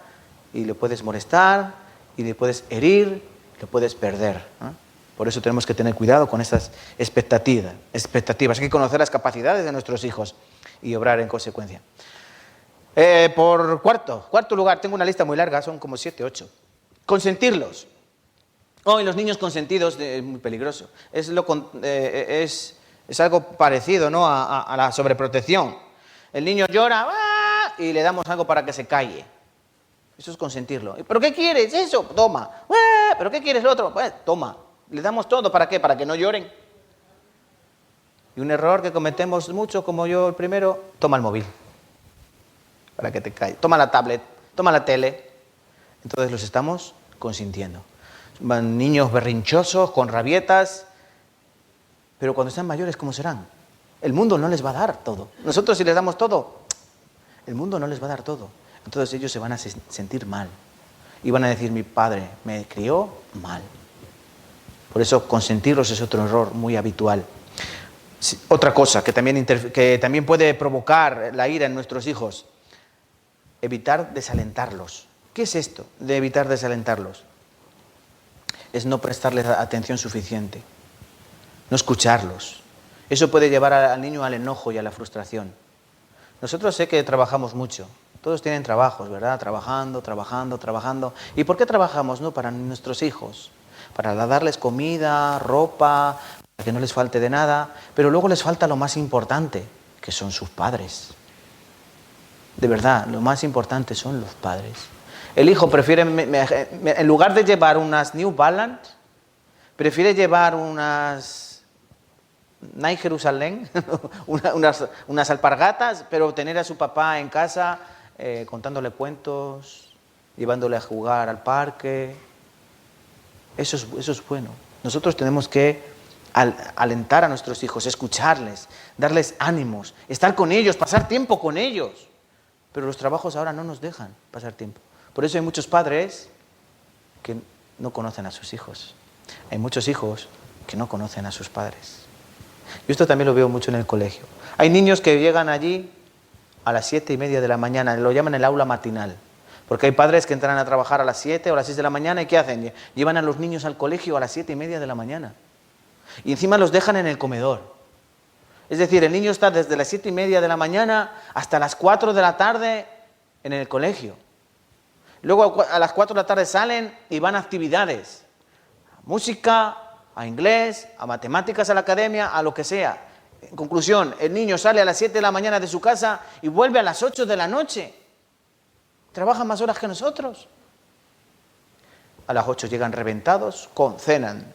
y lo puedes molestar y le puedes herir, lo puedes perder, ¿eh? Por eso tenemos que tener cuidado con estas expectativas. Hay que conocer las capacidades de nuestros hijos y obrar en consecuencia. Por cuarto lugar, tengo una lista muy larga, son como 7, 8. Consentirlos. Y los niños consentidos es muy peligroso. Es algo parecido, ¿no?, a la sobreprotección. El niño llora y le damos algo para que se calle. Eso es consentirlo. ¿Pero qué quieres? Eso, toma. ¿Pero qué quieres lo otro? Toma. Le damos todo, ¿para qué? Para que no lloren. Y un error que cometemos mucho, como yo el primero, toma el móvil, para que te calles. Toma la tablet, toma la tele. Entonces los estamos consintiendo. Van niños berrinchosos, con rabietas, pero cuando sean mayores, ¿cómo serán? El mundo no les va a dar todo. Nosotros si les damos todo, el mundo no les va a dar todo. Entonces ellos se van a sentir mal. Y van a decir, mi padre me crió mal. Por eso consentirlos es otro error muy habitual. Otra cosa que también puede provocar la ira en nuestros hijos, evitar desalentarlos. ¿Qué es esto de evitar desalentarlos? Es no prestarles atención suficiente, no escucharlos. Eso puede llevar al niño al enojo y a la frustración. Nosotros sé que trabajamos mucho. Todos tienen trabajos, ¿verdad? Trabajando. ¿Y por qué trabajamos? No, para nuestros hijos, para darles comida, ropa, para que no les falte de nada, pero luego les falta lo más importante, que son sus padres. De verdad, lo más importante son los padres. El hijo prefiere, en lugar de llevar unas New Balance, prefiere llevar unas Nike Jerusalén, unas alpargatas, pero tener a su papá en casa contándole cuentos, llevándole a jugar al parque. Eso es bueno. Nosotros tenemos que alentar a nuestros hijos, escucharles, darles ánimos, estar con ellos, pasar tiempo con ellos. Pero los trabajos ahora no nos dejan pasar tiempo. Por eso hay muchos padres que no conocen a sus hijos. Hay muchos hijos que no conocen a sus padres. Yo esto también lo veo mucho en el colegio. Hay niños que llegan allí a las 7:30 de la mañana, lo llaman el aula matinal. Porque hay padres que entran a trabajar a las 7 o a las 6 de la mañana y ¿qué hacen? Llevan a los niños al colegio a las 7:30 de la mañana. Y encima los dejan en el comedor. Es decir, el niño está desde las 7:30 de la mañana hasta las 4 de la tarde en el colegio. Luego a las 4 de la tarde salen y van a actividades. A música, a inglés, a matemáticas, a la academia, a lo que sea. En conclusión, el niño sale a las 7 de la mañana de su casa y vuelve a las 8 de la noche. Trabajan más horas que nosotros. A las 8 llegan reventados, cenan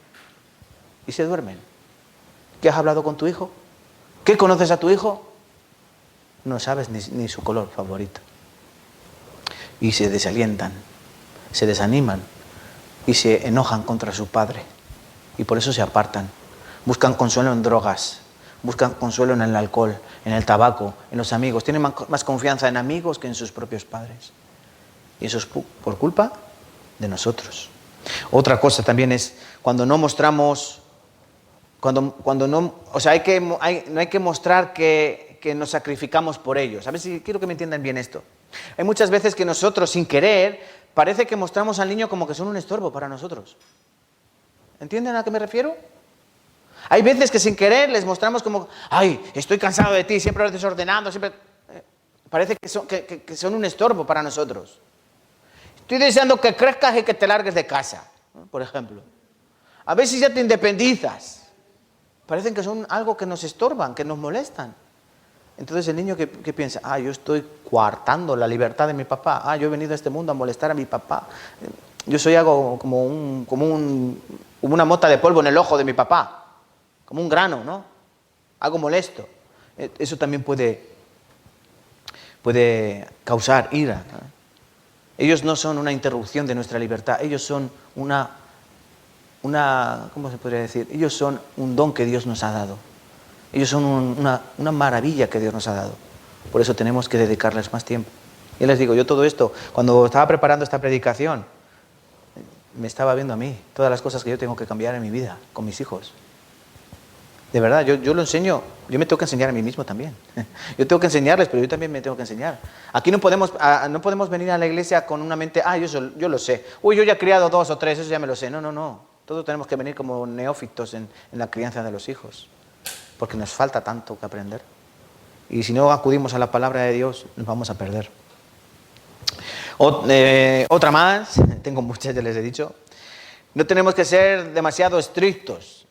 y se duermen. ¿Qué has hablado con tu hijo? ¿Qué conoces a tu hijo? No sabes ni su color favorito. Y se desalientan, se desaniman y se enojan contra su padre. Y por eso se apartan. Buscan consuelo en drogas, buscan consuelo en el alcohol, en el tabaco, en los amigos. Tienen más confianza en amigos que en sus propios padres. Y eso es por culpa de nosotros. Otra cosa también es cuando no mostramos, no hay que mostrar que nos sacrificamos por ellos. A ver si quiero que me entiendan bien esto. Hay muchas veces que nosotros, sin querer, parece que mostramos al niño como que son un estorbo para nosotros. ¿Entienden a qué me refiero? Hay veces que sin querer les mostramos como, ay, estoy cansado de ti, siempre eres desordenado, siempre... Parece que son un estorbo para nosotros. Estoy deseando que crezcas y que te largues de casa, ¿no? Por ejemplo. A ver si ya te independizas. Parecen que son algo que nos estorban, que nos molestan. Entonces el niño que piensa, yo estoy coartando la libertad de mi papá, yo he venido a este mundo a molestar a mi papá, yo soy algo como una mota de polvo en el ojo de mi papá, como un grano, ¿no? Algo molesto. Eso también puede causar ira, ¿no? Ellos no son una interrupción de nuestra libertad, ellos son ¿cómo se podría decir? Ellos son un don que Dios nos ha dado. Ellos son una maravilla que Dios nos ha dado. Por eso tenemos que dedicarles más tiempo. Y les digo, yo todo esto, cuando estaba preparando esta predicación, me estaba viendo a mí, todas las cosas que yo tengo que cambiar en mi vida, con mis hijos. De verdad, yo lo enseño, yo me tengo que enseñar a mí mismo también. Yo tengo que enseñarles, pero yo también me tengo que enseñar. Aquí no podemos venir a la iglesia con una mente, yo lo sé. Uy, yo ya he criado 2 o 3, eso ya me lo sé. No. Todos tenemos que venir como neófitos en la crianza de los hijos. Porque nos falta tanto que aprender. Y si no acudimos a la palabra de Dios, nos vamos a perder. Otra más, tengo muchas, ya les he dicho. No tenemos que ser demasiado estrictos.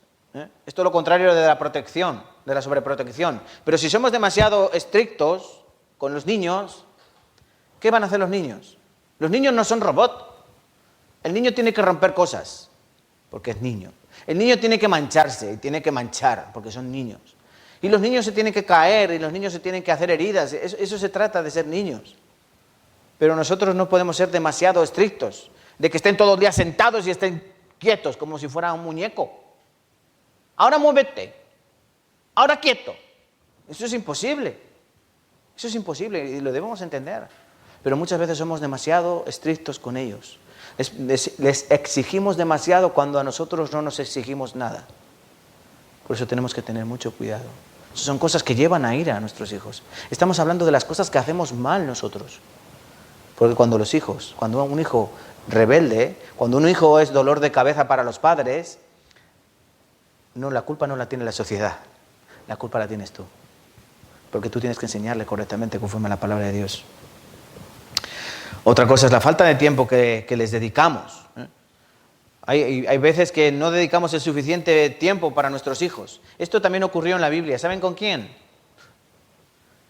Esto es lo contrario de la protección, de la sobreprotección. Pero si somos demasiado estrictos con los niños, ¿qué van a hacer los niños? Los niños no son robots. El niño tiene que romper cosas, porque es niño. El niño tiene que mancharse y tiene que manchar, porque son niños. Y los niños se tienen que caer y los niños se tienen que hacer heridas. Eso se trata de ser niños. Pero nosotros no podemos ser demasiado estrictos, de que estén todos los días sentados y estén quietos, como si fuera un muñeco. Ahora muévete, ahora quieto. Eso es imposible. Eso es imposible y lo debemos entender. Pero muchas veces somos demasiado estrictos con ellos. Les exigimos demasiado cuando a nosotros no nos exigimos nada. Por eso tenemos que tener mucho cuidado. Son cosas que llevan a ira a nuestros hijos. Estamos hablando de las cosas que hacemos mal nosotros. Porque cuando un hijo rebelde, cuando un hijo es dolor de cabeza para los padres, la culpa no la tiene la sociedad, la culpa la tienes tú. Porque tú tienes que enseñarle correctamente conforme a la palabra de Dios. Otra cosa es la falta de tiempo que les dedicamos. Hay veces que no dedicamos el suficiente tiempo para nuestros hijos. Esto también ocurrió en la Biblia. ¿Saben con quién?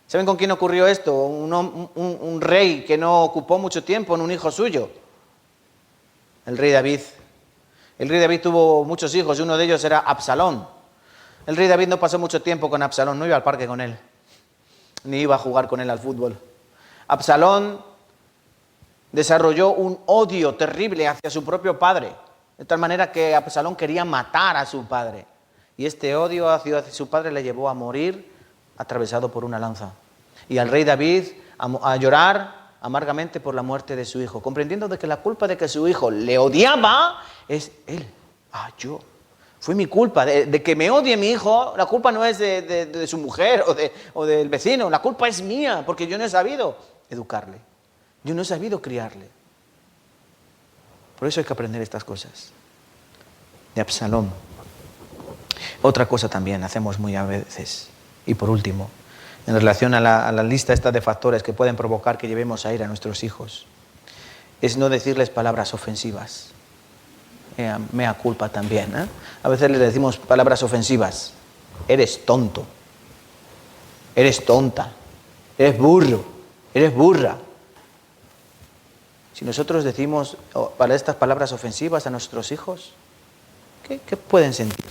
¿Saben con quién ocurrió esto? Un rey que no ocupó mucho tiempo en un hijo suyo. El rey David. El rey David tuvo muchos hijos y uno de ellos era Absalón. El rey David no pasó mucho tiempo con Absalón, no iba al parque con él, ni iba a jugar con él al fútbol. Absalón desarrolló un odio terrible hacia su propio padre, de tal manera que Absalón quería matar a su padre. Y este odio hacia su padre le llevó a morir atravesado por una lanza. Y al rey David a llorar amargamente por la muerte de su hijo, comprendiendo de que la culpa de que su hijo le odiaba es él. Fue mi culpa, de que me odie mi hijo, la culpa no es de su mujer o del vecino, la culpa es mía, porque yo no he sabido educarle, yo no he sabido criarle. Por eso hay que aprender estas cosas. De Absalón. Otra cosa también hacemos muy a veces, y por último, en relación a la lista esta de factores que pueden provocar que llevemos a ir a nuestros hijos, es no decirles palabras ofensivas. Mea culpa también, ¿eh? A veces les decimos palabras ofensivas. Eres tonto, eres tonta, eres burro, eres burra. Si nosotros decimos para estas palabras ofensivas a nuestros hijos, ¿qué pueden sentir?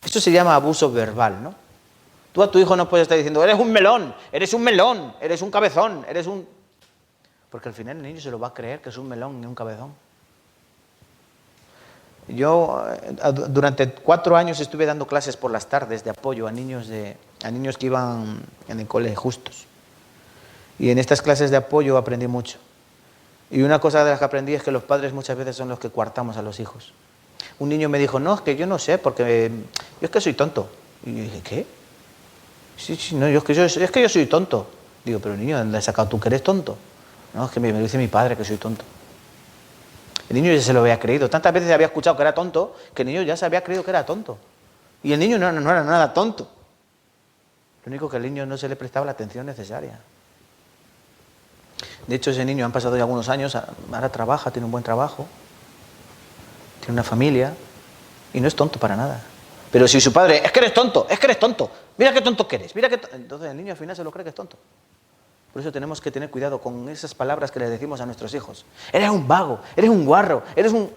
Esto se llama abuso verbal, ¿no? Tú a tu hijo no puedes estar diciendo, eres un melón, eres un cabezón, Porque al final el niño se lo va a creer que es un melón y un cabezón. Yo durante 4 años estuve dando clases por las tardes de apoyo a niños que iban en el cole justos. Y en estas clases de apoyo aprendí mucho. Y una cosa de las que aprendí es que los padres muchas veces son los que coartamos a los hijos. Un niño me dijo, no, es que yo no sé, porque yo es que soy tonto. Y yo dije, ¿qué? Sí, no, es que yo soy tonto. Digo, pero niño, ¿dónde has sacado tú que eres tonto? No, es que me dice mi padre que soy tonto. El niño ya se lo había creído. Tantas veces había escuchado que era tonto, que el niño ya se había creído que era tonto. Y el niño no era nada tonto. Lo único que al niño no se le prestaba la atención necesaria. De hecho, ese niño han pasado ya algunos años, ahora trabaja, tiene un buen trabajo, tiene una familia, Y no es tonto para nada. Pero si su padre, es que eres tonto, mira qué tonto que eres, entonces el niño al final se lo cree que es tonto. Por eso tenemos que tener cuidado con esas palabras que les decimos a nuestros hijos. Eres un vago, eres un guarro, eres un...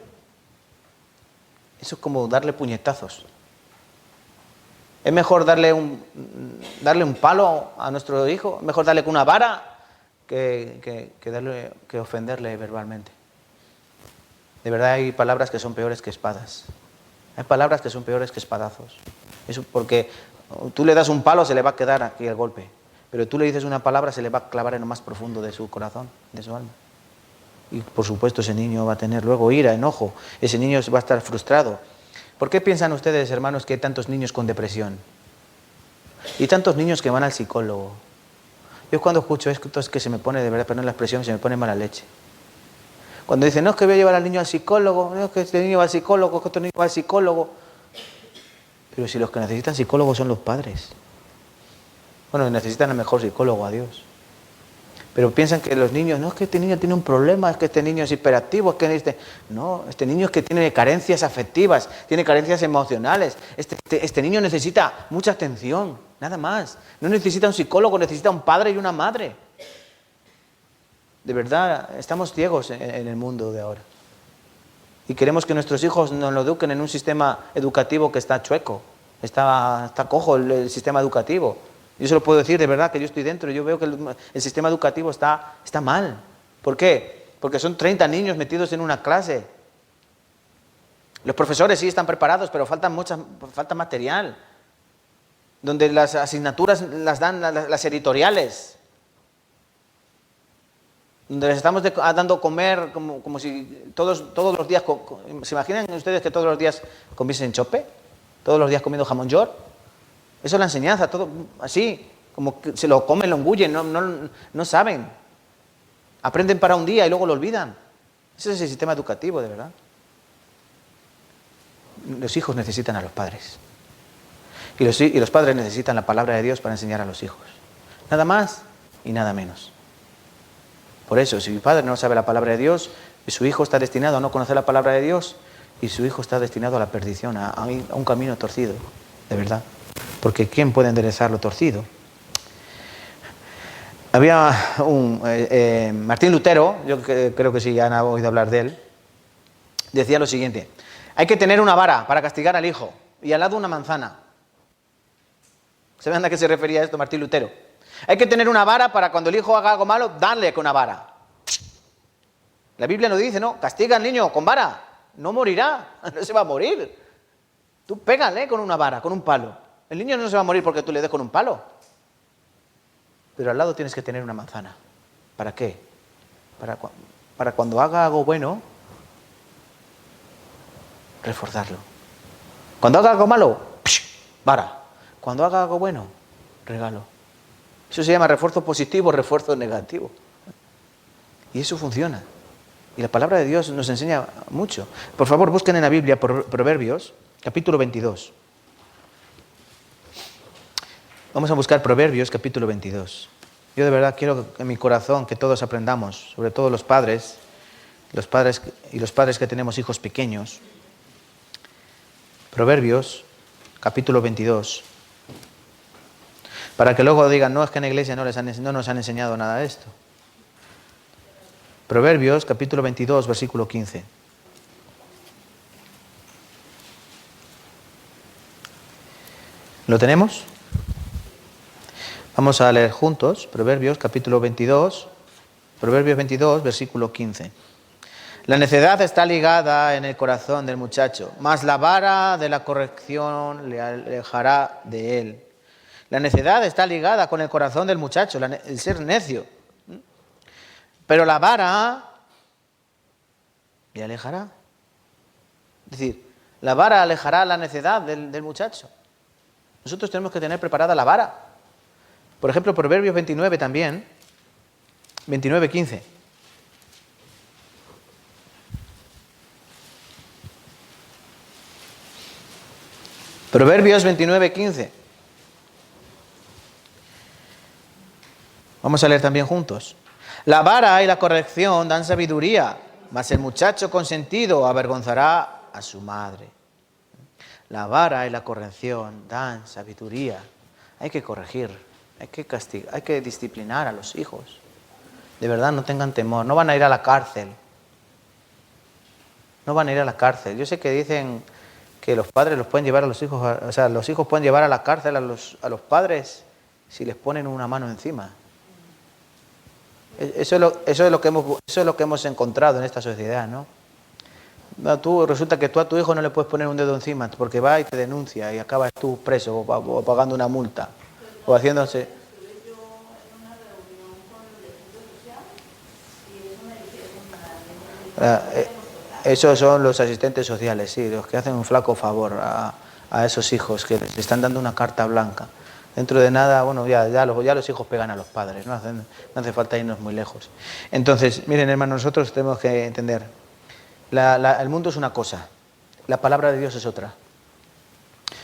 Eso es como darle puñetazos. Es mejor darle un palo a nuestro hijo, es mejor darle con una vara que ofenderle verbalmente. De verdad hay palabras que son peores que espadas. Hay palabras que son peores que espadazos. Eso porque tú le das un palo, se le va a quedar aquí el golpe. Pero tú le dices una palabra, se le va a clavar en lo más profundo de su corazón, de su alma. Y por supuesto ese niño va a tener luego ira, enojo. Ese niño va a estar frustrado. ¿Por qué piensan ustedes, hermanos, que hay tantos niños con depresión? Y tantos niños que van al psicólogo. Yo cuando escucho esto es que se me pone, de verdad, perdón la expresión, se me pone mala leche. Cuando dicen, no, es que voy a llevar al niño al psicólogo, no, es que este niño va al psicólogo, que otro niño va al psicólogo. Pero si los que necesitan psicólogos son los padres. Bueno, necesitan al mejor psicólogo, a Dios. Pero piensan que los niños, no, es que este niño tiene un problema, es que este niño es hiperactivo, es que no, este niño es que tiene carencias afectivas, tiene carencias emocionales. Este niño necesita mucha atención, nada más. No necesita un psicólogo, necesita un padre y una madre. De verdad, estamos ciegos en el mundo de ahora. Y queremos que nuestros hijos nos lo eduquen en un sistema educativo que está chueco, está cojo el sistema educativo. Yo se lo puedo decir, de verdad, que yo estoy dentro, yo veo que el sistema educativo está mal. ¿Por qué? Porque son 30 niños metidos en una clase. Los profesores sí están preparados, pero falta material. Donde las asignaturas las dan las editoriales. Donde les estamos dando comer como si todos los días... ¿Se imaginan ustedes que todos los días comiesen chope? ¿Todos los días comiendo jamón york? Eso es la enseñanza, todo así, como que se lo comen, lo engullen, no saben. Aprenden para un día y luego lo olvidan. Ese es el sistema educativo, de verdad. Los hijos necesitan a los padres. Y los padres necesitan la palabra de Dios para enseñar a los hijos. Nada más y nada menos. Por eso, si mi padre no sabe la palabra de Dios, su hijo está destinado a no conocer la palabra de Dios y su hijo está destinado a la perdición, a un camino torcido, de verdad. Porque ¿quién puede enderezar lo torcido? Había Martín Lutero, yo creo que sí, ya han oído hablar de él, decía lo siguiente: hay que tener una vara para castigar al hijo y al lado una manzana. ¿Saben a qué se refería esto Martín Lutero? Hay que tener una vara para cuando el hijo haga algo malo, darle con una vara. La Biblia nos dice, no, castiga al niño con vara, no morirá, no se va a morir. Tú pégale con una vara, con un palo. El niño no se va a morir porque tú le des con un palo. Pero al lado tienes que tener una manzana. ¿Para qué? Para cuando haga algo bueno, reforzarlo. Cuando haga algo malo, vara. Cuando haga algo bueno, regalo. Eso se llama refuerzo positivo, refuerzo negativo. Y eso funciona. Y la palabra de Dios nos enseña mucho. Por favor, busquen en la Biblia Proverbios, capítulo 22. Vamos a buscar Proverbios, capítulo 22. Yo de verdad quiero en mi corazón que todos aprendamos, sobre todo los padres que tenemos hijos pequeños. Proverbios, capítulo 22. Para que luego digan, no, es que en la iglesia no nos han enseñado nada de esto. Proverbios, capítulo 22, versículo 15. ¿Lo tenemos? Vamos a leer juntos Proverbios, capítulo 22, Proverbios 22, versículo 15. La necedad está ligada en el corazón del muchacho, mas la vara de la corrección le alejará de él. La necedad está ligada con el corazón del muchacho, el ser necio. Pero la vara le alejará. Es decir, la vara alejará la necedad del muchacho. Nosotros tenemos que tener preparada la vara. Por ejemplo, Proverbios 29 también, 29:15. Proverbios 29:15. Vamos a leer también juntos. La vara y la corrección dan sabiduría, mas el muchacho consentido avergonzará a su madre. La vara y la corrección dan sabiduría. Hay que corregir, hay que castigar, hay que disciplinar a los hijos. De verdad, no tengan temor, no van a ir a la cárcel. No van a ir a la cárcel. Yo sé que dicen que los padres los pueden llevar a los hijos, o sea, los hijos pueden llevar a la cárcel a los padres si les ponen una mano encima. Eso es lo que hemos encontrado en esta sociedad, ¿no? Resulta que tú a tu hijo no le puedes poner un dedo encima porque va y te denuncia y acabas tú preso o pagando una multa o haciéndose... Esos son los asistentes sociales, sí, los que hacen un flaco favor a esos hijos que les están dando una carta blanca. Dentro de nada, bueno, ya los hijos pegan a los padres, no hace falta irnos muy lejos. Entonces, miren, hermanos, nosotros tenemos que entender, el mundo es una cosa, la palabra de Dios es otra.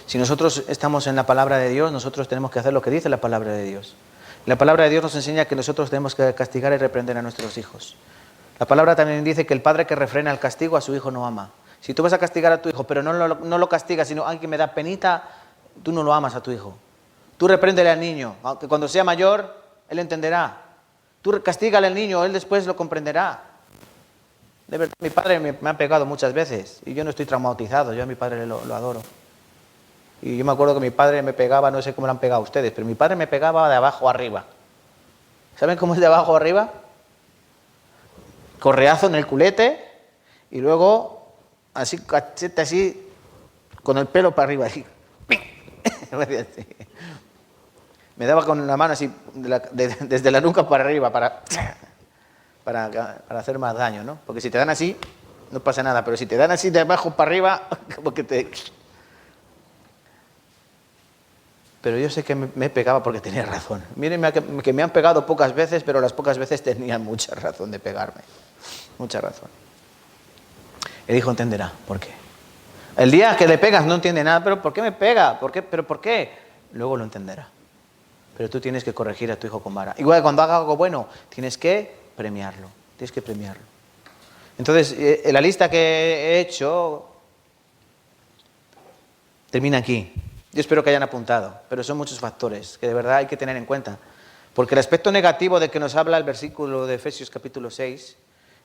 Si nosotros estamos en la palabra de Dios, nosotros tenemos que hacer lo que dice la palabra de Dios. La palabra de Dios nos enseña que nosotros tenemos que castigar y reprender a nuestros hijos. La palabra también dice que el padre que refrena el castigo a su hijo no ama. Si tú vas a castigar a tu hijo, pero no lo castigas, sino alguien me da penita, tú no lo amas a tu hijo. Tú repréndele al niño, aunque cuando sea mayor, él entenderá. Tú castígale al niño, él después lo comprenderá. De verdad, mi padre me ha pegado muchas veces y yo no estoy traumatizado, yo a mi padre lo adoro. Y yo me acuerdo que mi padre me pegaba, no sé cómo le han pegado a ustedes, pero mi padre me pegaba de abajo arriba. ¿Saben cómo es de abajo arriba? Correazo en el culete y luego así, cachete así, con el pelo para arriba. Así. Me daba con la mano así, desde la nuca para arriba, para hacer más daño, ¿no? Porque si te dan así, no pasa nada, pero si te dan así de abajo para arriba, como que te... Pero yo sé que me pegaba porque tenía razón. Mírenme que me han pegado pocas veces, pero las pocas veces tenían mucha razón de pegarme. Mucha razón. El hijo entenderá por qué. El día que le pegas no entiende nada, pero ¿por qué me pega? ¿Pero por qué? Luego lo entenderá. Pero tú tienes que corregir a tu hijo con vara. Igual cuando haga algo bueno, tienes que premiarlo. Tienes que premiarlo. Entonces, la lista que he hecho termina aquí. Yo espero que hayan apuntado, pero son muchos factores que de verdad hay que tener en cuenta. Porque el aspecto negativo de que nos habla el versículo de Efesios capítulo 6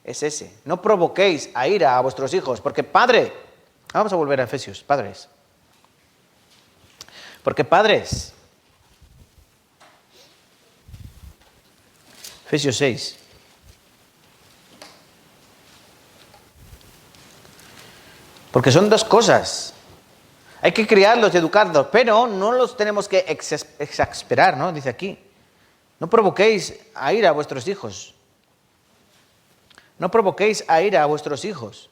es ese. No provoquéis a ira a vuestros hijos, porque padre... Vamos a volver a Efesios, padres. Porque padres... Efesios 6. Porque son dos cosas. Hay que criarlos y educarlos, pero no los tenemos que exasperar, ¿no? Dice aquí. No provoquéis a ira a vuestros hijos. No provoquéis a ira a vuestros hijos.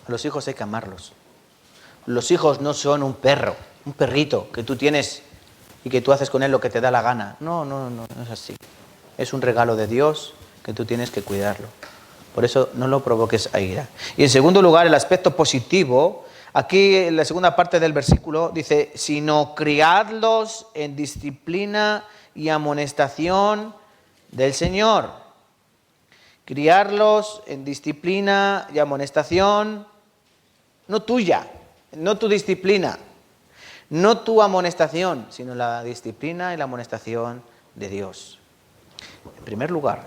A los hijos hay que amarlos. Los hijos no son un perro, un perrito que tú tienes y que tú haces con él lo que te da la gana. No es así. Es un regalo de Dios que tú tienes que cuidarlo. Por eso no lo provoques a ira. Y en segundo lugar, el aspecto positivo. Aquí en la segunda parte del versículo dice, sino criadlos en disciplina y amonestación del Señor. Criarlos en disciplina y amonestación, no tuya, no tu disciplina, no tu amonestación, sino la disciplina y la amonestación de Dios. En primer lugar,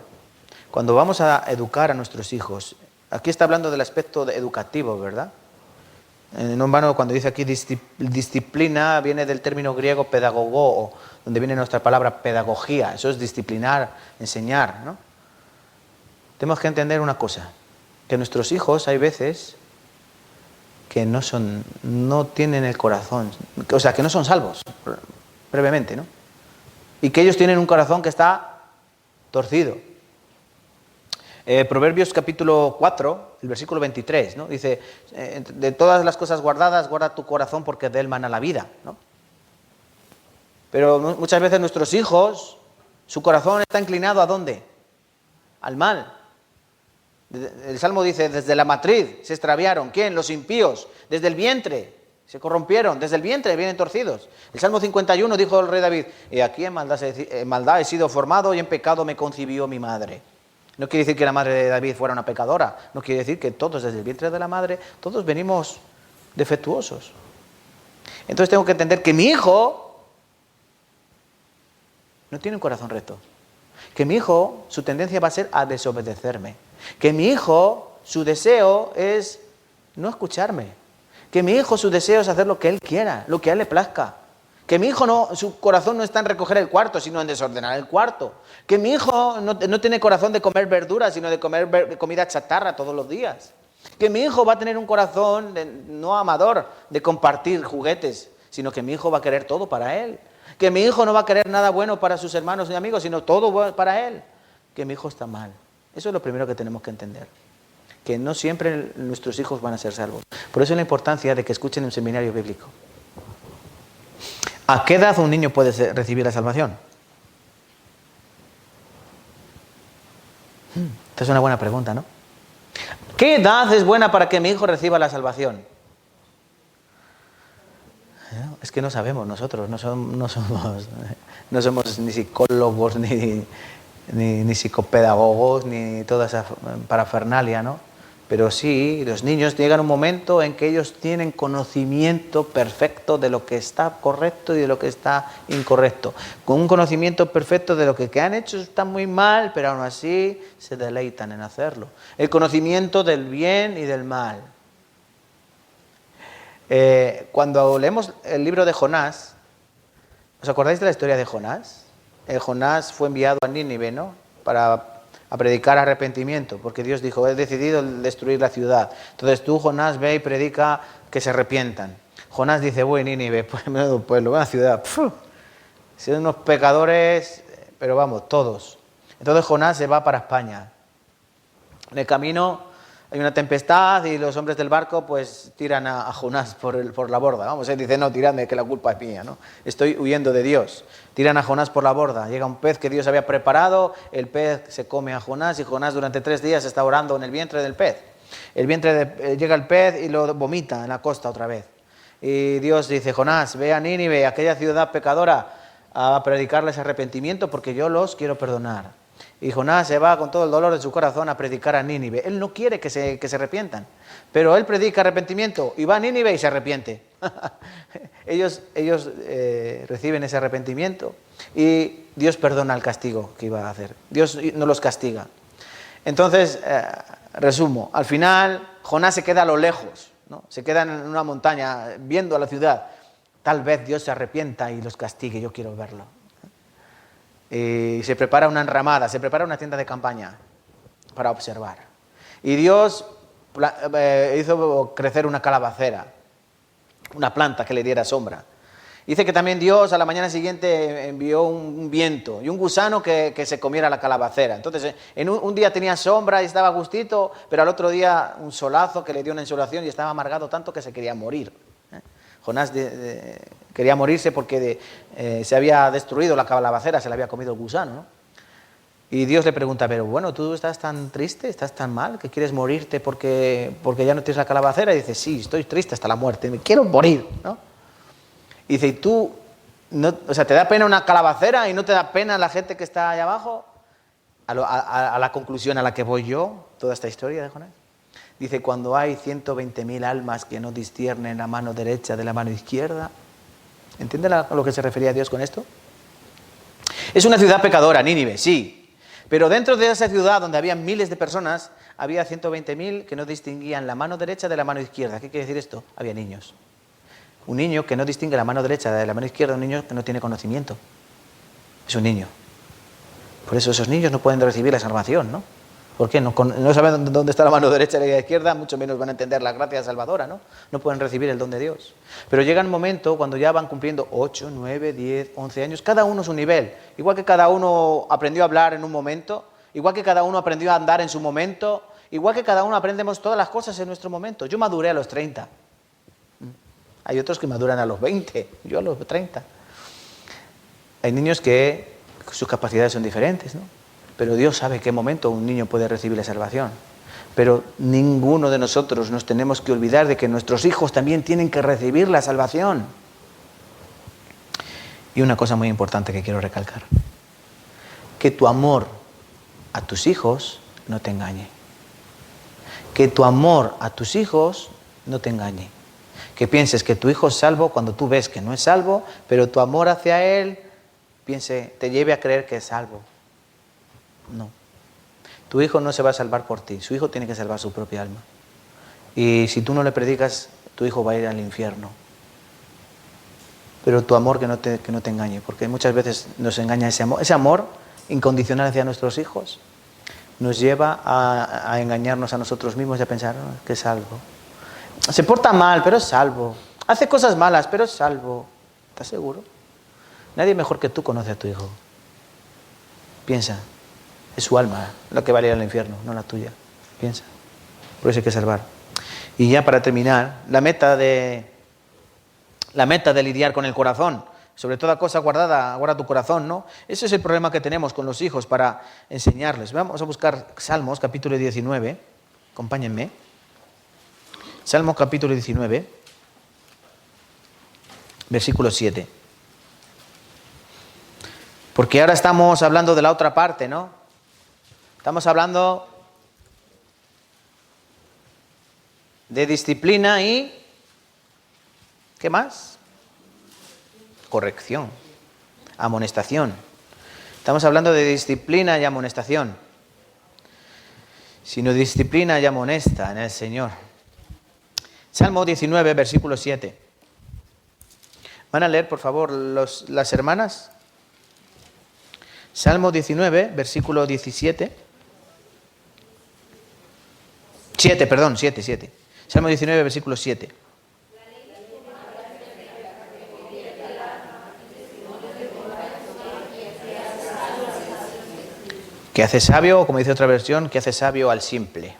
cuando vamos a educar a nuestros hijos, aquí está hablando del aspecto educativo, ¿verdad? En vano, cuando dice aquí disciplina, viene del término griego pedagogo, donde viene nuestra palabra pedagogía. Eso es disciplinar, enseñar, ¿no? Tenemos que entender una cosa, que nuestros hijos hay veces que no tienen el corazón, o sea, que no son salvos, brevemente, ¿no? Y que ellos tienen un corazón que está torcido. Proverbios capítulo 4, el versículo 23, ¿no? Dice, de todas las cosas guardadas, guarda tu corazón porque de él mana la vida, ¿no? Pero muchas veces nuestros hijos, su corazón está inclinado ¿a dónde? Al mal. El Salmo dice, desde la matriz se extraviaron. ¿Quién? Los impíos. Desde el vientre se corrompieron. Desde el vientre vienen torcidos. El Salmo 51 dijo el rey David, aquí en maldad he sido formado y en pecado me concibió mi madre. No quiere decir que la madre de David fuera una pecadora. No quiere decir que todos desde el vientre de la madre, todos venimos defectuosos. Entonces tengo que entender que mi hijo no tiene un corazón recto. Que mi hijo, su tendencia va a ser a desobedecerme. Que mi hijo, su deseo es no escucharme. Que mi hijo, su deseo es hacer lo que él quiera, lo que a él le plazca. Que mi hijo no, su corazón no está en recoger el cuarto, sino en desordenar el cuarto. Que mi hijo no tiene corazón de comer verduras, sino de comer comida chatarra todos los días. Que mi hijo va a tener un corazón no amador de compartir juguetes, sino que mi hijo va a querer todo para él. Que mi hijo no va a querer nada bueno para sus hermanos y amigos, sino todo para él. Que mi hijo está mal. Eso es lo primero que tenemos que entender. Que no siempre nuestros hijos van a ser salvos. Por eso es la importancia de que escuchen un seminario bíblico. ¿A qué edad un niño puede recibir la salvación? Esta es una buena pregunta, ¿no? ¿Qué edad es buena para que mi hijo reciba la salvación? Es que no sabemos nosotros, no somos ni psicólogos, ni psicopedagogos, ni toda esa parafernalia, ¿no? Pero sí, los niños llegan a un momento en que ellos tienen conocimiento perfecto de lo que está correcto y de lo que está incorrecto. Con un conocimiento perfecto de lo que han hecho está muy mal, pero aún así se deleitan en hacerlo. El conocimiento del bien y del mal. Cuando leemos el libro de Jonás, ¿os acordáis de la historia de Jonás? Jonás fue enviado a Nínive, ¿no? A predicar arrepentimiento, porque Dios dijo, he decidido destruir la ciudad. Entonces tú, Jonás, ve y predica que se arrepientan. Jonás dice, voy Nínive, pues menudo pueblo, buena ciudad. Son unos pecadores, pero vamos, todos. Entonces Jonás se va para España. En el camino hay una tempestad y los hombres del barco pues tiran a Jonás por la borda. Vamos, él dice, no, tiradme, que la culpa es mía, ¿no? Estoy huyendo de Dios. Tiran a Jonás por la borda. Llega un pez que Dios había preparado, el pez se come a Jonás y Jonás durante 3 días está orando en el vientre del pez. Llega el pez y lo vomita en la costa otra vez. Y Dios dice, Jonás, ve a Nínive, aquella ciudad pecadora, a predicarles arrepentimiento porque yo los quiero perdonar. Y Jonás se va con todo el dolor de su corazón a predicar a Nínive. Él no quiere que se arrepientan, pero él predica arrepentimiento y va a Nínive y se arrepiente. ellos reciben ese arrepentimiento y Dios perdona el castigo que iba a hacer. Dios no los castiga. Entonces, resumo, al final Jonás se queda a lo lejos, ¿no? Se queda en una montaña viendo a la ciudad. Tal vez Dios se arrepienta y los castigue, yo quiero verlo. Y se prepara una enramada, se prepara una tienda de campaña para observar. Y Dios hizo crecer una calabacera, una planta que le diera sombra. Dice que también Dios a la mañana siguiente envió un viento y un gusano que se comiera la calabacera. Entonces, en un día tenía sombra y estaba a gustito, pero al otro día un solazo que le dio una insolación y estaba amargado tanto que se quería morir. Jonás quería morirse porque se había destruido la calabacera, se la había comido el gusano, ¿no? Y Dios le pregunta, pero bueno, ¿tú estás tan triste, estás tan mal, que quieres morirte porque ya no tienes la calabacera? Y dice, sí, estoy triste hasta la muerte, me quiero morir, ¿no? Y dice, ¿y tú, te da pena una calabacera y no te da pena la gente que está allá abajo? A la conclusión a la que voy yo, toda esta historia de Jonás. Dice, cuando hay 120.000 almas que no disciernen la mano derecha de la mano izquierda. ¿Entiende a lo que se refería Dios con esto? Es una ciudad pecadora, Nínive, sí. Pero dentro de esa ciudad donde había miles de personas, había 120.000 que no distinguían la mano derecha de la mano izquierda. ¿Qué quiere decir esto? Había niños. Un niño que no distingue la mano derecha de la mano izquierda, un niño que no tiene conocimiento. Es un niño. Por eso esos niños no pueden recibir la salvación, ¿no? ¿Por qué? No saben dónde está la mano derecha y la izquierda, mucho menos van a entender la gracia salvadora, ¿no? No pueden recibir el don de Dios. Pero llega un momento cuando ya van cumpliendo 8, 9, 10, 11 años, cada uno su nivel. Igual que cada uno aprendió a hablar en un momento, igual que cada uno aprendió a andar en su momento, igual que cada uno aprendemos todas las cosas en nuestro momento. Yo maduré a los 30. Hay otros que maduran a los 20, yo a los 30. Hay niños que sus capacidades son diferentes, ¿no? Pero Dios sabe qué momento un niño puede recibir la salvación. Pero ninguno de nosotros nos tenemos que olvidar de que nuestros hijos también tienen que recibir la salvación. Y una cosa muy importante que quiero recalcar. Que tu amor a tus hijos no te engañe. Que tu amor a tus hijos no te engañe. Que pienses que tu hijo es salvo cuando tú ves que no es salvo, pero tu amor hacia él te lleve a creer que es salvo. No. Tu hijo no se va a salvar por ti. Su hijo tiene que salvar su propia alma. Y si tú no le predicas, tu hijo va a ir al infierno. Pero tu amor que no te engañe, porque muchas veces nos engaña ese amor. Ese amor incondicional hacia nuestros hijos nos lleva a engañarnos a nosotros mismos y a pensar que es salvo. Se porta mal, pero es salvo. Hace cosas malas, pero es salvo. ¿Estás seguro? Nadie mejor que tú conoce a tu hijo. Piensa, es su alma la que va a ir al infierno, no la tuya. Piensa. Por eso hay que salvar. Y ya para terminar, la meta de lidiar con el corazón, sobre toda cosa guarda tu corazón, ¿no? Ese es el problema que tenemos con los hijos para enseñarles. Vamos a buscar Salmos, capítulo 19. Acompáñenme. Salmos, capítulo 19, versículo 7. Porque ahora estamos hablando de la otra parte, ¿no? Estamos hablando de disciplina y... ¿qué más? Corrección, amonestación. Estamos hablando de disciplina y amonestación. Sino disciplina y amonesta en el Señor. Salmo 19, versículo 7. ¿Van a leer, por favor, las hermanas? Salmo 19, versículo 17. 7. Salmo 19, versículo 7. Que hace sabio, como dice otra versión, que hace sabio al simple,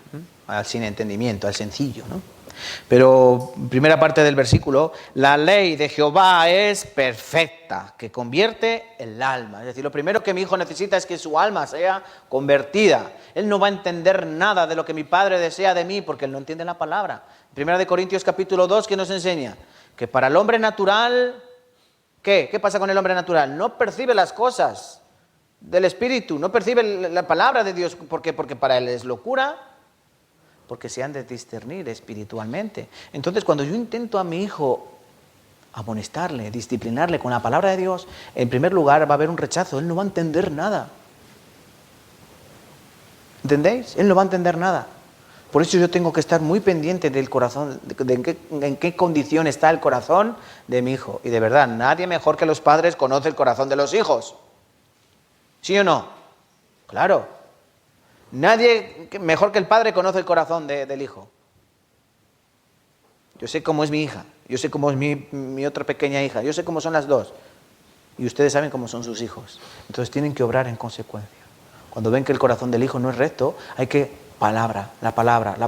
al sin entendimiento, al sencillo, ¿no? Pero, primera parte del versículo, la ley de Jehová es perfecta, que convierte el alma. Es decir, lo primero que mi hijo necesita es que su alma sea convertida. Él no va a entender nada de lo que mi padre desea de mí, porque él no entiende la palabra. Primera de Corintios capítulo 2, ¿qué nos enseña? Que para el hombre natural, ¿qué? ¿Qué pasa con el hombre natural? No percibe las cosas del Espíritu, no percibe la palabra de Dios, porque para él es locura, porque se han de discernir espiritualmente. Entonces, cuando yo intento a mi hijo amonestarle, disciplinarle con la palabra de Dios, en primer lugar va a haber un rechazo, él no va a entender nada. ¿Entendéis? Él no va a entender nada. Por eso yo tengo que estar muy pendiente del corazón, en qué condición está el corazón de mi hijo. Y de verdad, nadie mejor que los padres conoce el corazón de los hijos. ¿Sí o no? Claro. Nadie mejor que el padre conoce el corazón del hijo. Yo sé cómo es mi hija, yo sé cómo es mi otra pequeña hija, yo sé cómo son las dos. Y ustedes saben cómo son sus hijos. Entonces tienen que obrar en consecuencia. Cuando ven que el corazón del hijo no es recto, hay que la palabra.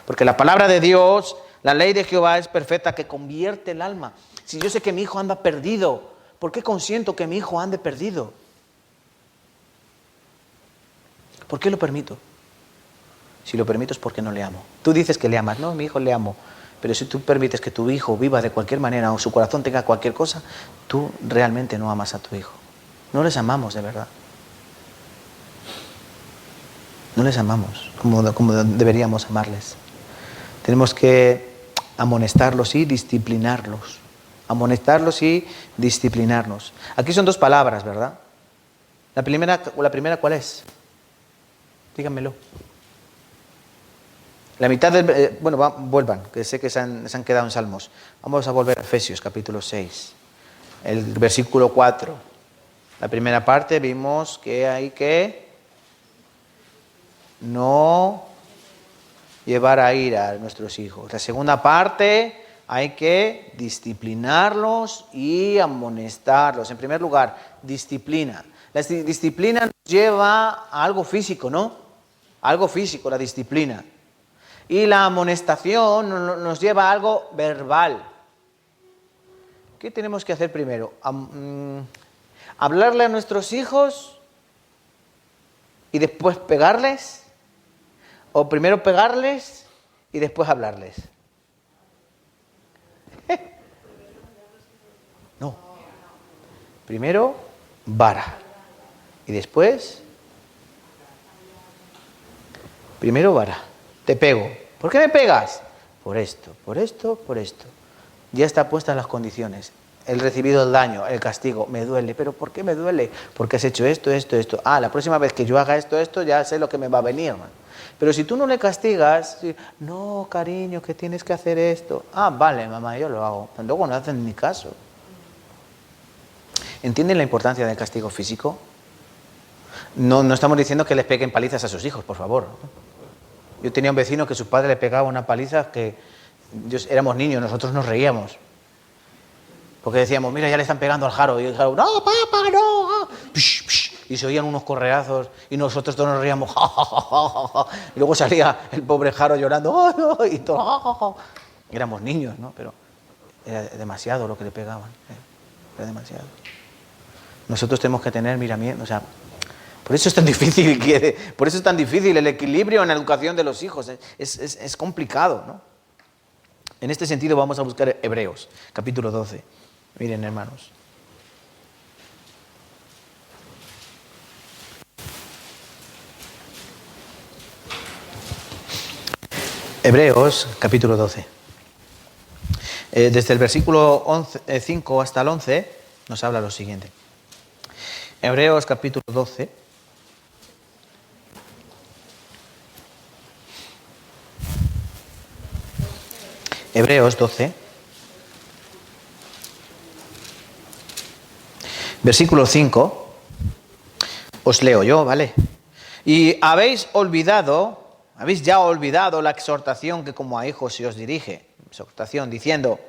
Porque la palabra de Dios, la ley de Jehová es perfecta, que convierte el alma. Si yo sé que mi hijo anda perdido, ¿por qué consiento que mi hijo ande perdido? ¿Por qué lo permito? Si lo permito es porque no le amo. Tú dices que le amas, no, mi hijo le amo. Pero si tú permites que tu hijo viva de cualquier manera o su corazón tenga cualquier cosa, tú realmente no amas a tu hijo. No les amamos de verdad. No les amamos como deberíamos amarles. Tenemos que amonestarlos y disciplinarlos. Amonestarlos y disciplinarnos. Aquí son dos palabras, ¿verdad? La primera ¿cuál es? Díganmelo. La mitad del... vuelvan, que sé que se han quedado en Salmos. Vamos a volver a Efesios, capítulo 6. El versículo 4. La primera parte vimos que hay que no llevar a ira a nuestros hijos. La segunda parte, hay que disciplinarlos y amonestarlos. En primer lugar, disciplina. La disciplina nos lleva a algo físico, ¿no? Algo físico, la disciplina. Y la amonestación nos lleva a algo verbal. ¿Qué tenemos que hacer primero? ¿Hablarle a nuestros hijos y después pegarles? ¿O primero pegarles y después hablarles? No. Primero, vara. Y después, Primero vara, te pego. ¿Por qué me pegas? Por esto, por esto, por esto. Ya está puestas las condiciones. El recibido el daño, el castigo, me duele. ¿Pero por qué me duele? Porque has hecho esto, esto, esto. Ah, la próxima vez que yo haga esto, esto, ya sé lo que me va a venir, man. Pero si tú no le castigas, no, cariño, que tienes que hacer esto. Ah, vale, mamá, yo lo hago. Pero luego no hacen ni caso. ¿Entienden la importancia del castigo físico? No estamos diciendo que les peguen palizas a sus hijos, por favor. Yo tenía un vecino que su padre le pegaba una paliza que éramos niños, nosotros nos reíamos. Porque decíamos, mira, ya le están pegando al Jaro. Y el Jaro, no, papá, no. Psh, psh. Y se oían unos correazos y nosotros todos nos reíamos. Ja, ja, ja, ja, ja. Y luego salía el pobre Jaro llorando. Oh, oh, y todo, ja, ja, ja. Éramos niños, ¿no? Pero era demasiado lo que le pegaban. Era demasiado. Nosotros tenemos que tener miramiento, o sea, por eso es tan difícil, por eso es tan difícil el equilibrio en la educación de los hijos. Es complicado, ¿no? En este sentido vamos a buscar Hebreos, capítulo 12. Miren, hermanos. Hebreos, capítulo 12. Desde el versículo 5 hasta el 11 nos habla lo siguiente. Hebreos, capítulo 12. Hebreos 12. Versículo 5. Os leo yo, ¿vale? Y habéis ya olvidado la exhortación que como a hijos se os dirige. Exhortación diciendo,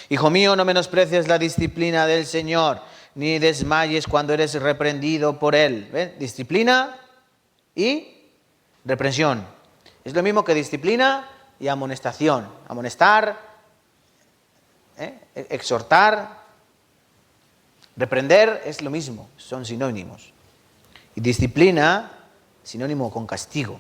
hijo mío, no menosprecies la disciplina del Señor, ni desmayes cuando eres reprendido por Él. ¿Ven? Disciplina y reprensión. Es lo mismo que disciplina y amonestación. Amonestar, exhortar, reprender es lo mismo, son sinónimos. Y disciplina, sinónimo con castigo.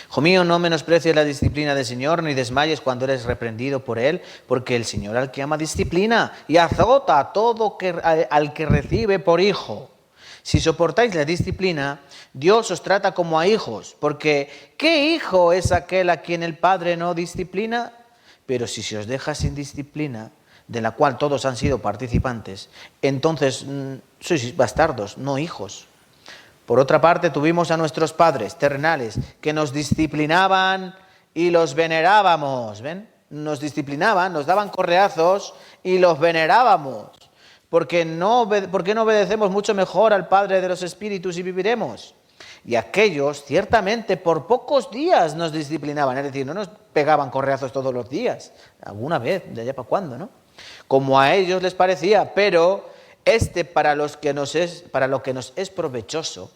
Hijo mío, no menosprecies la disciplina del Señor, ni desmayes cuando eres reprendido por Él, porque el Señor al que ama disciplina y azota a todo al que recibe por hijo. Si soportáis la disciplina, Dios os trata como a hijos, porque ¿qué hijo es aquel a quien el Padre no disciplina? Pero si se os deja sin disciplina, de la cual todos han sido participantes, entonces sois bastardos, no hijos. Por otra parte, tuvimos a nuestros padres terrenales que nos disciplinaban y los venerábamos. ¿Ven? Nos disciplinaban, nos daban correazos y los venerábamos. ¿Por qué no obedecemos mucho mejor al Padre de los Espíritus y viviremos? Y aquellos, ciertamente, por pocos días nos disciplinaban. Es decir, no nos pegaban correazos todos los días. Alguna vez, de allá para cuándo, ¿no? Como a ellos les parecía, pero para lo que nos es provechoso,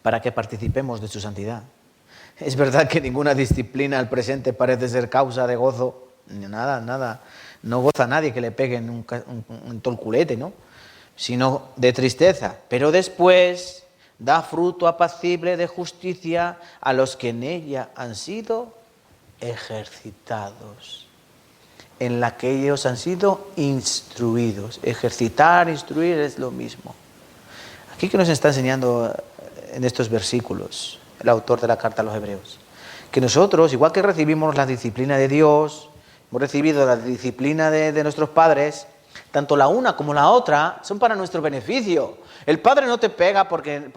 para que participemos de su santidad. Es verdad que ninguna disciplina al presente parece ser causa de gozo, nada, no goza nadie que le peguen un tolculete, ¿no? Sino de tristeza, pero después da fruto apacible de justicia a los que en ella han sido ejercitados, en la que ellos han sido instruidos. Ejercitar, instruir es lo mismo. Aquí que nos está enseñando en estos versículos el autor de la carta a los Hebreos, que nosotros, igual que recibimos la disciplina de Dios, hemos recibido la disciplina de nuestros padres, tanto la una como la otra son para nuestro beneficio. El padre no te pega porque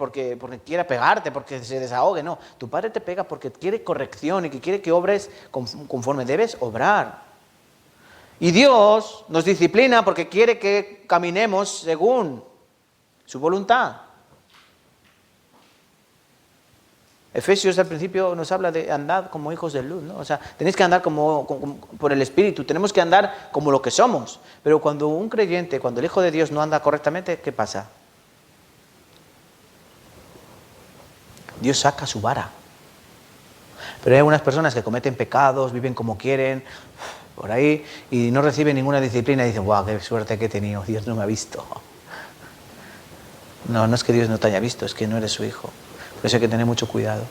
quiera pegarte, porque se desahogue, no. Tu padre te pega porque quiere corrección y que quiere que obres conforme debes obrar. Y Dios nos disciplina porque quiere que caminemos según su voluntad. Efesios al principio nos habla de andar como hijos de luz, ¿no? O sea, tenéis que andar por el Espíritu, tenemos que andar como lo que somos. Pero cuando un creyente, cuando el Hijo de Dios no anda correctamente, ¿qué pasa? Dios saca su vara. Pero hay algunas personas que cometen pecados, viven como quieren, por ahí, y no reciben ninguna disciplina y dicen, ¡guau, qué suerte que he tenido! Dios no me ha visto. No es que Dios no te haya visto, es que no eres su hijo. Por eso hay que tener mucho cuidado.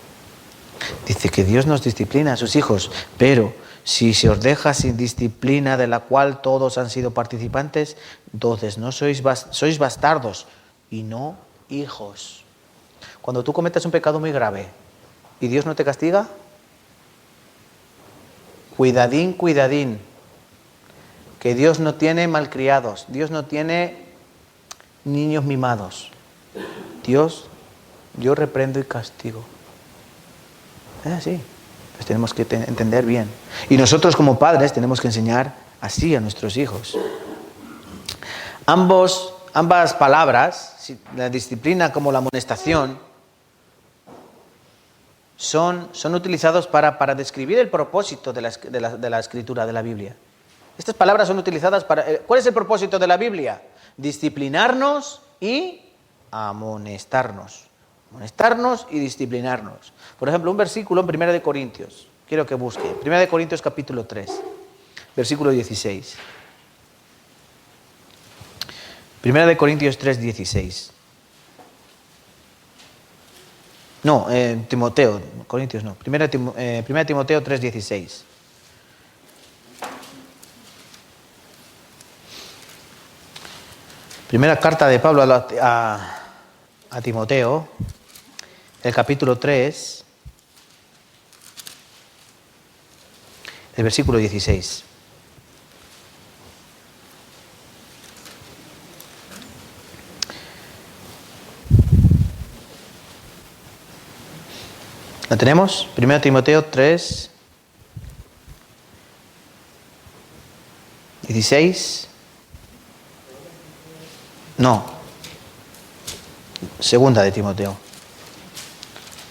Dice que Dios nos disciplina a sus hijos, pero si se os deja sin disciplina de la cual todos han sido participantes, entonces no sois bastardos y no hijos. Cuando tú cometes un pecado muy grave y Dios no te castiga, cuidadín, cuidadín, que Dios no tiene malcriados, Dios no tiene niños mimados. Dios, yo reprendo y castigo. Es así. Pues tenemos que entender bien. Y nosotros como padres tenemos que enseñar así a nuestros hijos. Ambas palabras, la disciplina como la amonestación, son utilizados para describir el propósito de la escritura de la Biblia. Estas palabras son utilizadas para... ¿Cuál es el propósito de la Biblia? Disciplinarnos y amonestarnos. Amonestarnos y disciplinarnos. Por ejemplo, un versículo en 1 Corintios. Quiero que busque. 1 Corintios capítulo 3, versículo 16. 1 Corintios 3, 16. No, Timoteo, Corintios no. 1 Timoteo 3, 16. Primera carta de Pablo a Timoteo, el capítulo 3, el versículo 16. ¿La tenemos? 1 Timoteo 3, 16. No. Segunda de Timoteo.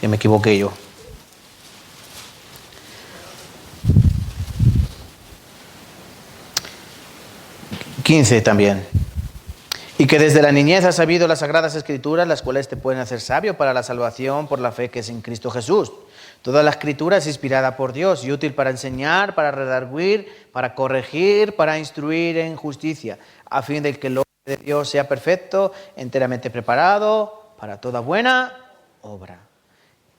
Que me equivoqué yo. ...15 también. Y que desde la niñez has sabido las sagradas escrituras, las cuales te pueden hacer sabio para la salvación por la fe que es en Cristo Jesús. Toda la escritura es inspirada por Dios y útil para enseñar, para redarguir, para corregir, para instruir en justicia, a fin de que el hombre de Dios sea perfecto, enteramente preparado para toda buena obra.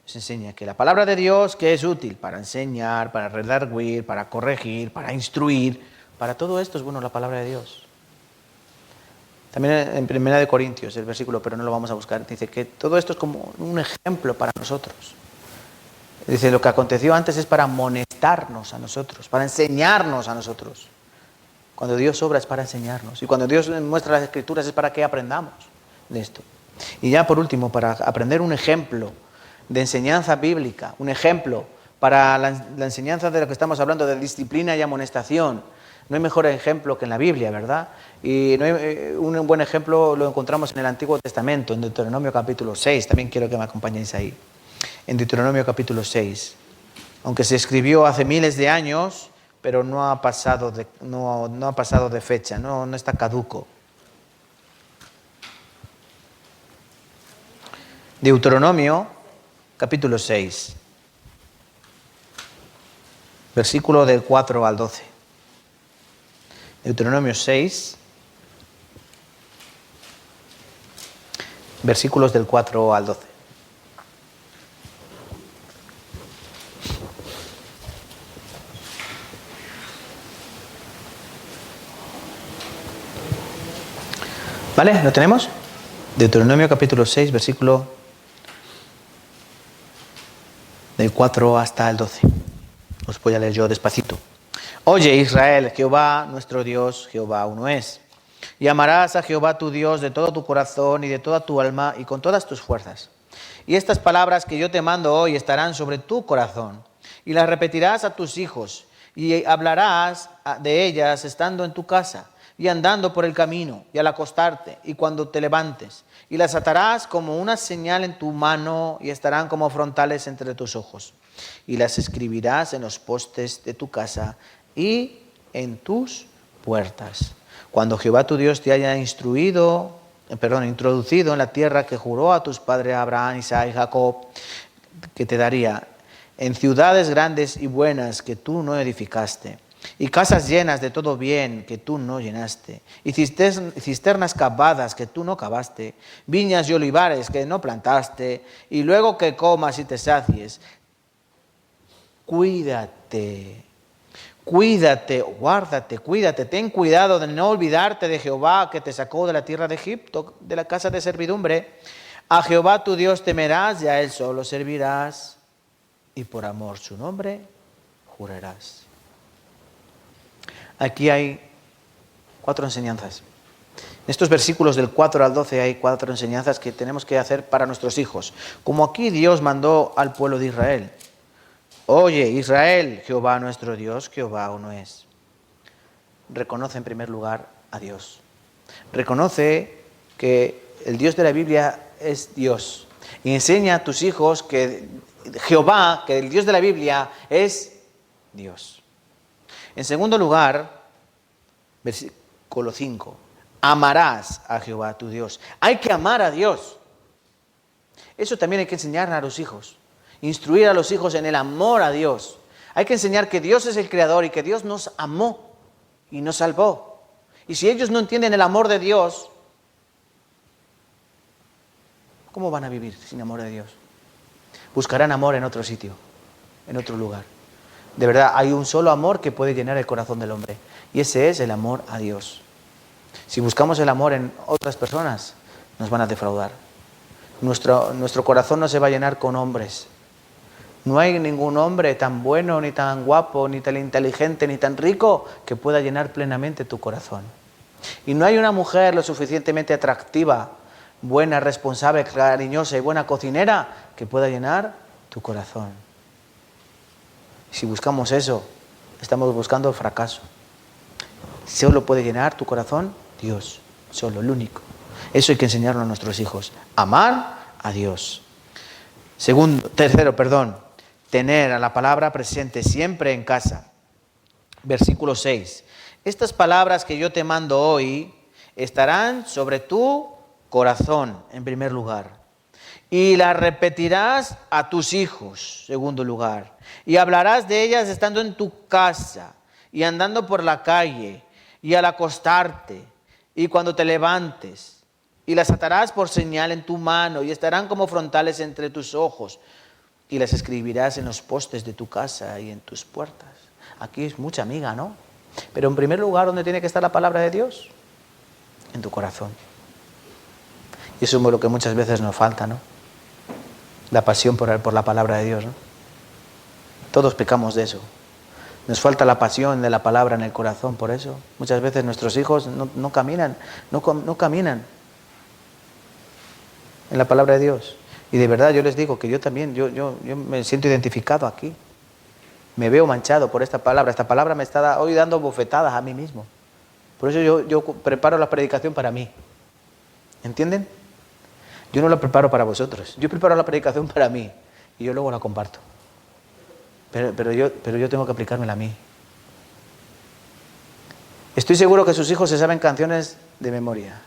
Se enseña que la palabra de Dios, que es útil para enseñar, para redarguir, para corregir, para instruir, para todo esto es bueno la palabra de Dios. También en 1 Corintios, el versículo, pero no lo vamos a buscar, dice que todo esto es como un ejemplo para nosotros. Dice, lo que aconteció antes es para amonestarnos a nosotros, para enseñarnos a nosotros. Cuando Dios obra es para enseñarnos. Y cuando Dios muestra las Escrituras es para que aprendamos de esto. Y ya por último, para aprender un ejemplo de enseñanza bíblica, un ejemplo para la enseñanza de lo que estamos hablando, de disciplina y amonestación. No hay mejor ejemplo que en la Biblia, ¿verdad? Y un buen ejemplo lo encontramos en el Antiguo Testamento, en Deuteronomio capítulo 6. También quiero que me acompañéis ahí. En Deuteronomio capítulo 6. Aunque se escribió hace miles de años, pero no ha pasado de fecha, no está caduco. Deuteronomio capítulo 6. Versículo del 4 al 12. Deuteronomio 6, versículos del 4 al 12. ¿Vale? ¿Lo tenemos? Deuteronomio capítulo 6, versículo del 4 hasta el 12. Os voy a leer yo despacito. Oye Israel, Jehová nuestro Dios, Jehová uno es. Y amarás a Jehová tu Dios de todo tu corazón y de toda tu alma y con todas tus fuerzas. Y estas palabras que yo te mando hoy estarán sobre tu corazón y las repetirás a tus hijos y hablarás de ellas estando en tu casa y andando por el camino y al acostarte y cuando te levantes. Y las atarás como una señal en tu mano y estarán como frontales entre tus ojos. Y las escribirás en los postes de tu casa y en tus puertas. Cuando Jehová tu Dios te haya introducido en la tierra que juró a tus padres Abraham, Isaac y Jacob, que te daría, en ciudades grandes y buenas que tú no edificaste, y casas llenas de todo bien que tú no llenaste, y cisternas cavadas que tú no cavaste, viñas y olivares que no plantaste, y luego que comas y te sacies, cuídate, guárdate, ten cuidado de no olvidarte de Jehová que te sacó de la tierra de Egipto, de la casa de servidumbre, A Jehová tu Dios temerás y a Él solo servirás, y por amor su nombre jurarás. Aquí hay 4 enseñanzas. En estos versículos del 4 al 12 hay 4 enseñanzas que tenemos que hacer para nuestros hijos. Como aquí Dios mandó al pueblo de Israel. Oye, Israel, Jehová nuestro Dios, Jehová uno es. Reconoce en primer lugar a Dios. Reconoce que el Dios de la Biblia es Dios. Y enseña a tus hijos que Jehová, que el Dios de la Biblia es Dios. En segundo lugar, versículo 5. Amarás a Jehová tu Dios. Hay que amar a Dios. Eso también hay que enseñar a los hijos. Instruir a los hijos en el amor a Dios. Hay que enseñar que Dios es el creador y que Dios nos amó y nos salvó. Y si ellos no entienden el amor de Dios, ¿cómo van a vivir sin amor de Dios? Buscarán amor en otro sitio, en otro lugar. De verdad, hay un solo amor que puede llenar el corazón del hombre. Y ese es el amor a Dios. Si buscamos el amor en otras personas, nos van a defraudar. Nuestro corazón no se va a llenar con hombres. No hay ningún hombre tan bueno, ni tan guapo, ni tan inteligente, ni tan rico que pueda llenar plenamente tu corazón. Y no hay una mujer lo suficientemente atractiva, buena, responsable, cariñosa y buena cocinera que pueda llenar tu corazón. Si buscamos eso, estamos buscando el fracaso. Solo puede llenar tu corazón Dios, solo, el único. Eso hay que enseñarlo a nuestros hijos. Amar a Dios. Tercero, tener a la palabra presente siempre en casa. Versículo 6. Estas palabras que yo te mando hoy estarán sobre tu corazón, en primer lugar. Y las repetirás a tus hijos, segundo lugar. Y hablarás de ellas estando en tu casa y andando por la calle y al acostarte y cuando te levantes. Y las atarás por señal en tu mano y estarán como frontales entre tus ojos. Y las escribirás en los postes de tu casa y en tus puertas. Aquí es mucha amiga, ¿no? Pero en primer lugar, ¿dónde tiene que estar la palabra de Dios? En tu corazón. Y eso es lo que muchas veces nos falta, ¿no? La pasión por la palabra de Dios, ¿no? Todos pecamos de eso. Nos falta la pasión de la palabra en el corazón, por eso muchas veces nuestros hijos no caminan en la palabra de Dios. Y de verdad yo les digo que yo también, yo me siento identificado aquí. Me veo manchado por esta palabra. Esta palabra me está hoy dando bofetadas a mí mismo. Por eso yo preparo la predicación para mí. ¿Entienden? Yo no la preparo para vosotros. Yo preparo la predicación para mí y yo luego la comparto. Pero yo tengo que aplicármela a mí. Estoy seguro que sus hijos se saben canciones de memoria.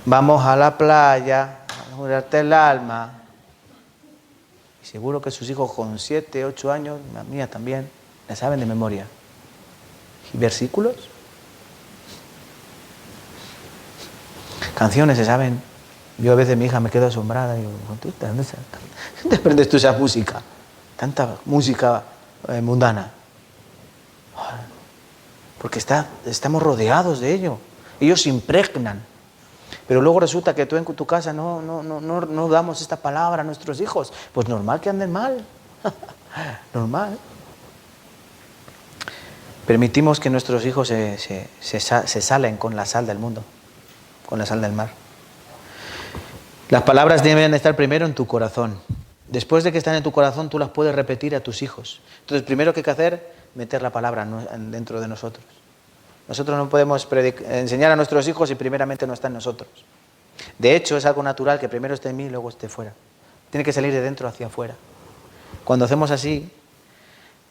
Vamos a la playa, a curarte el alma. Y seguro que sus hijos con 7, 8 años, la mía también, la saben de memoria. ¿Y versículos? Canciones se saben. Yo a veces mi hija me quedo asombrada y digo, ¿dónde aprendes tú esa música? Tanta música mundana. Porque estamos rodeados de ello. Ellos se impregnan. Pero luego resulta que tú en tu casa no damos esta palabra a nuestros hijos. Pues normal que anden mal. Normal. Permitimos que nuestros hijos se salen con la sal del mundo, con la sal del mar. Las palabras deben estar primero en tu corazón. Después de que están en tu corazón, tú las puedes repetir a tus hijos. Entonces, primero que hay que hacer, meter la palabra dentro de nosotros. Nosotros no podemos enseñar a nuestros hijos si primeramente no está en nosotros. De hecho, es algo natural que primero esté en mí y luego esté fuera. Tiene que salir de dentro hacia afuera. Cuando hacemos así,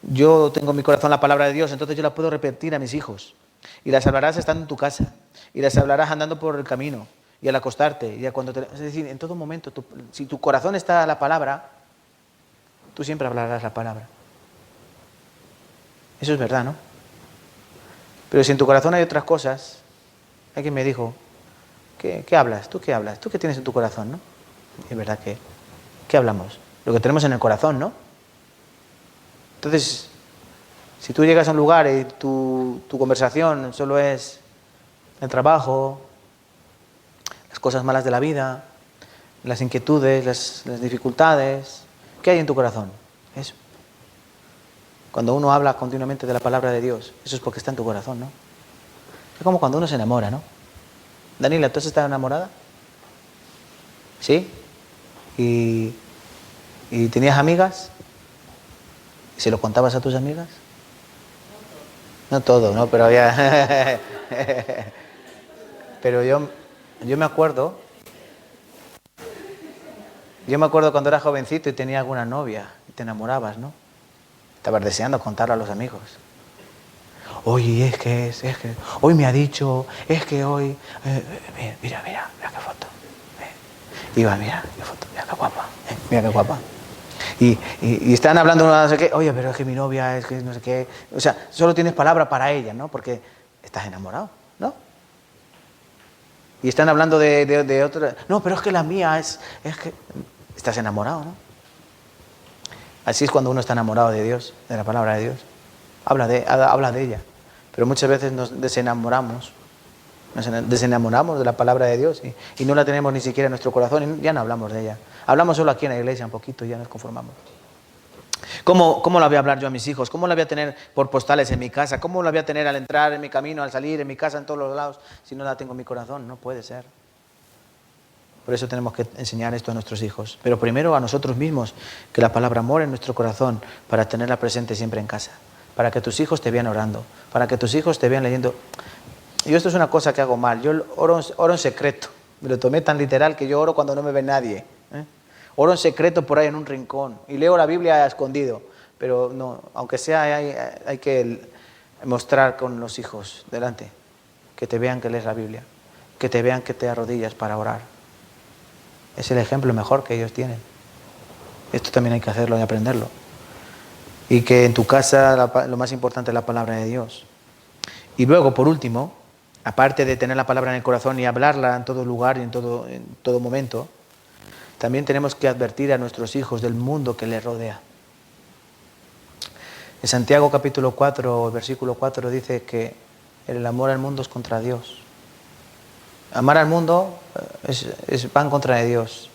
yo tengo en mi corazón la palabra de Dios, entonces yo la puedo repetir a mis hijos. Y las hablarás estando en tu casa. Y las hablarás andando por el camino. Y al acostarte. Es decir, en todo momento, si tu corazón está a la palabra, tú siempre hablarás la palabra. Eso es verdad, ¿no? Pero si en tu corazón hay otras cosas, alguien me dijo, ¿qué hablas? ¿Tú qué hablas? ¿Tú qué tienes en tu corazón, no? Es verdad que, ¿qué hablamos? Lo que tenemos en el corazón, ¿no? Entonces, si tú llegas a un lugar y tu conversación solo es el trabajo, las cosas malas de la vida, las inquietudes, las dificultades. ¿Qué hay en tu corazón? Eso. Cuando uno habla continuamente de la palabra de Dios, eso es porque está en tu corazón, ¿no? Es como cuando uno se enamora, ¿no? Daniela, ¿tú has estado enamorada? ¿Sí? ¿Y tenías amigas? ¿Y se lo contabas a tus amigas? No todo, ¿no? Pero ya... Pero yo me acuerdo... Yo me acuerdo cuando era jovencito y tenía alguna novia y te enamorabas, ¿no? Estabas deseando contarlo a los amigos. Oye, es que hoy me ha dicho, es que hoy... mira qué foto. Iba, mira qué foto, mira qué guapa, mira qué guapa. Y están hablando no sé qué, oye, pero es que mi novia es que no sé qué. O sea, solo tienes palabra para ella, ¿no? Porque estás enamorado, ¿no? Y están hablando de otra... No, pero es que la mía es que... Estás enamorado, ¿no? Así es cuando uno está enamorado de Dios, de la palabra de Dios. Habla de ella. Pero muchas veces nos desenamoramos de la palabra de Dios y no la tenemos ni siquiera en nuestro corazón y ya no hablamos de ella. Hablamos solo aquí en la iglesia un poquito y ya nos conformamos. ¿Cómo la voy a hablar yo a mis hijos? ¿Cómo la voy a tener por postales en mi casa? ¿Cómo la voy a tener al entrar en mi camino, al salir, en mi casa, en todos los lados, si no la tengo en mi corazón? No puede ser. Por eso tenemos que enseñar esto a nuestros hijos. Pero primero a nosotros mismos, que la palabra more en nuestro corazón para tenerla presente siempre en casa. Para que tus hijos te vean orando. Para que tus hijos te vean leyendo. Yo esto es una cosa que hago mal. Yo oro en secreto. Me lo tomé tan literal que yo oro cuando no me ve nadie. Oro en secreto por ahí en un rincón. Y leo la Biblia escondido. Pero no, aunque sea, hay que mostrar con los hijos delante. Que te vean que lees la Biblia. Que te vean que te arrodillas para orar. Es el ejemplo mejor que ellos tienen. Esto también hay que hacerlo y aprenderlo. Y que en tu casa lo más importante es la palabra de Dios. Y luego, por último, aparte de tener la palabra en el corazón y hablarla en todo lugar y en todo momento, también tenemos que advertir a nuestros hijos del mundo que les rodea. En Santiago capítulo 4, versículo 4 dice que el amor al mundo es contra Dios. Amar al mundo va en contra de Dios.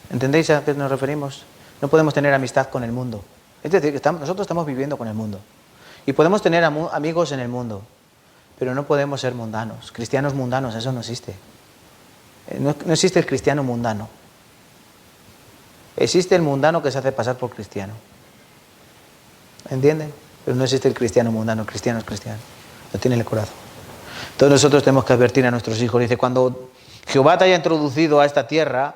¿Entendéis a qué nos referimos? No podemos tener amistad con el mundo. Es decir, que nosotros estamos viviendo con el mundo. Y podemos tener amigos en el mundo, pero no podemos ser mundanos. Cristianos mundanos, eso no existe. No existe el cristiano mundano. Existe el mundano que se hace pasar por cristiano. ¿Entienden? Pero no existe el cristiano mundano. El cristiano es cristiano. Lo tiene en el corazón. Entonces nosotros tenemos que advertir a nuestros hijos. Dice, cuando Jehová te haya introducido a esta tierra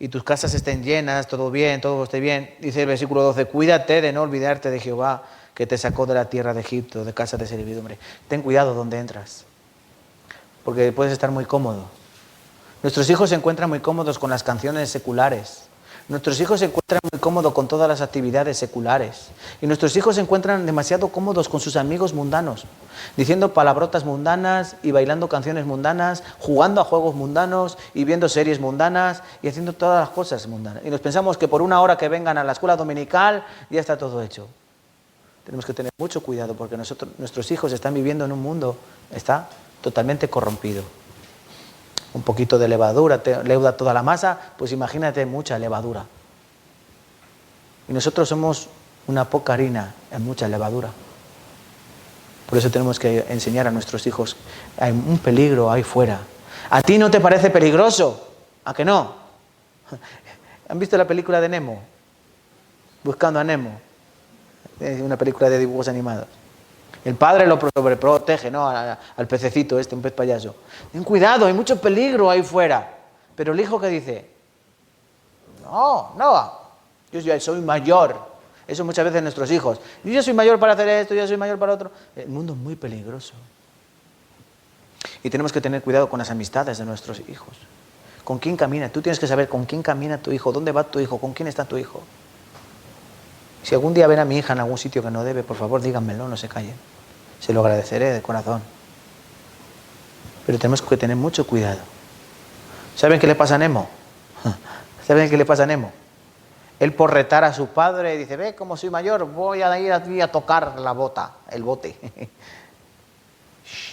y tus casas estén llenas, todo bien, todo esté bien, dice el versículo 12, cuídate de no olvidarte de Jehová que te sacó de la tierra de Egipto, de casa de servidumbre. Ten cuidado donde entras, porque puedes estar muy cómodo. Nuestros hijos se encuentran muy cómodos con las canciones seculares. Nuestros hijos se encuentran muy cómodos con todas las actividades seculares. Y nuestros hijos se encuentran demasiado cómodos con sus amigos mundanos, diciendo palabrotas mundanas y bailando canciones mundanas, jugando a juegos mundanos y viendo series mundanas y haciendo todas las cosas mundanas. Y nos pensamos que por una hora que vengan a la escuela dominical ya está todo hecho. Tenemos que tener mucho cuidado porque nuestros hijos están viviendo en un mundo, está totalmente corrompido. Un poquito de levadura leuda toda la masa, pues imagínate mucha levadura. Y nosotros somos una poca harina en mucha levadura. Por eso tenemos que enseñar a nuestros hijos, hay un peligro ahí fuera. ¿A ti no te parece peligroso? ¿A que no? ¿Han visto la película de Nemo? Buscando a Nemo. Es una película de dibujos animados. El padre lo sobreprotege, ¿no? Al pececito un pez payaso. Ten cuidado, hay mucho peligro ahí fuera. Pero el hijo, ¿qué dice? No, yo ya soy mayor. Eso muchas veces nuestros hijos. Yo ya soy mayor para hacer esto, yo ya soy mayor para otro. El mundo es muy peligroso. Y tenemos que tener cuidado con las amistades de nuestros hijos. ¿Con quién camina? Tú tienes que saber con quién camina tu hijo, dónde va tu hijo, con quién está tu hijo. Si algún día ven a mi hija en algún sitio que no debe, por favor díganmelo, no se callen. Se lo agradeceré de corazón. Pero tenemos que tener mucho cuidado. ¿Saben qué le pasa a Nemo? ¿Saben qué le pasa a Nemo? Él por retar a su padre dice, ve, como soy mayor, voy a ir aquí a tocar el bote.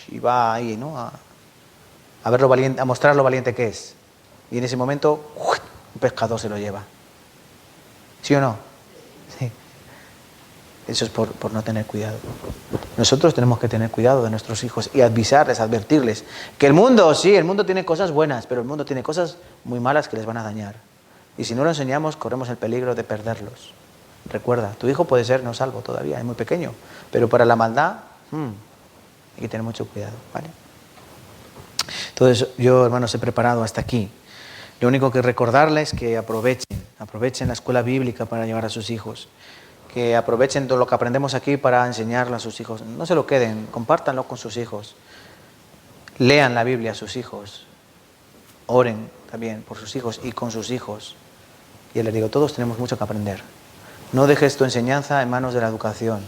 Y va ahí, ¿no? A a mostrar lo valiente que es. Y en ese momento, un pescador se lo lleva. ¿Sí o no? Sí. Eso es por no tener cuidado. Nosotros tenemos que tener cuidado de nuestros hijos y avisarles, advertirles que el mundo tiene cosas buenas, pero el mundo tiene cosas muy malas que les van a dañar. Y si no lo enseñamos, corremos el peligro de perderlos. Recuerda, tu hijo puede ser no salvo todavía, es muy pequeño, pero para la maldad hay que tener mucho cuidado, ¿vale? Entonces yo, hermanos, he preparado hasta aquí. Lo único que recordarles es que aprovechen la escuela bíblica para llevar a sus hijos, que aprovechen todo lo que aprendemos aquí para enseñarlo a sus hijos. No se lo queden, compártanlo con sus hijos. Lean la Biblia a sus hijos. Oren también por sus hijos y con sus hijos. Y les digo, todos tenemos mucho que aprender. No dejes tu enseñanza en manos de la educación.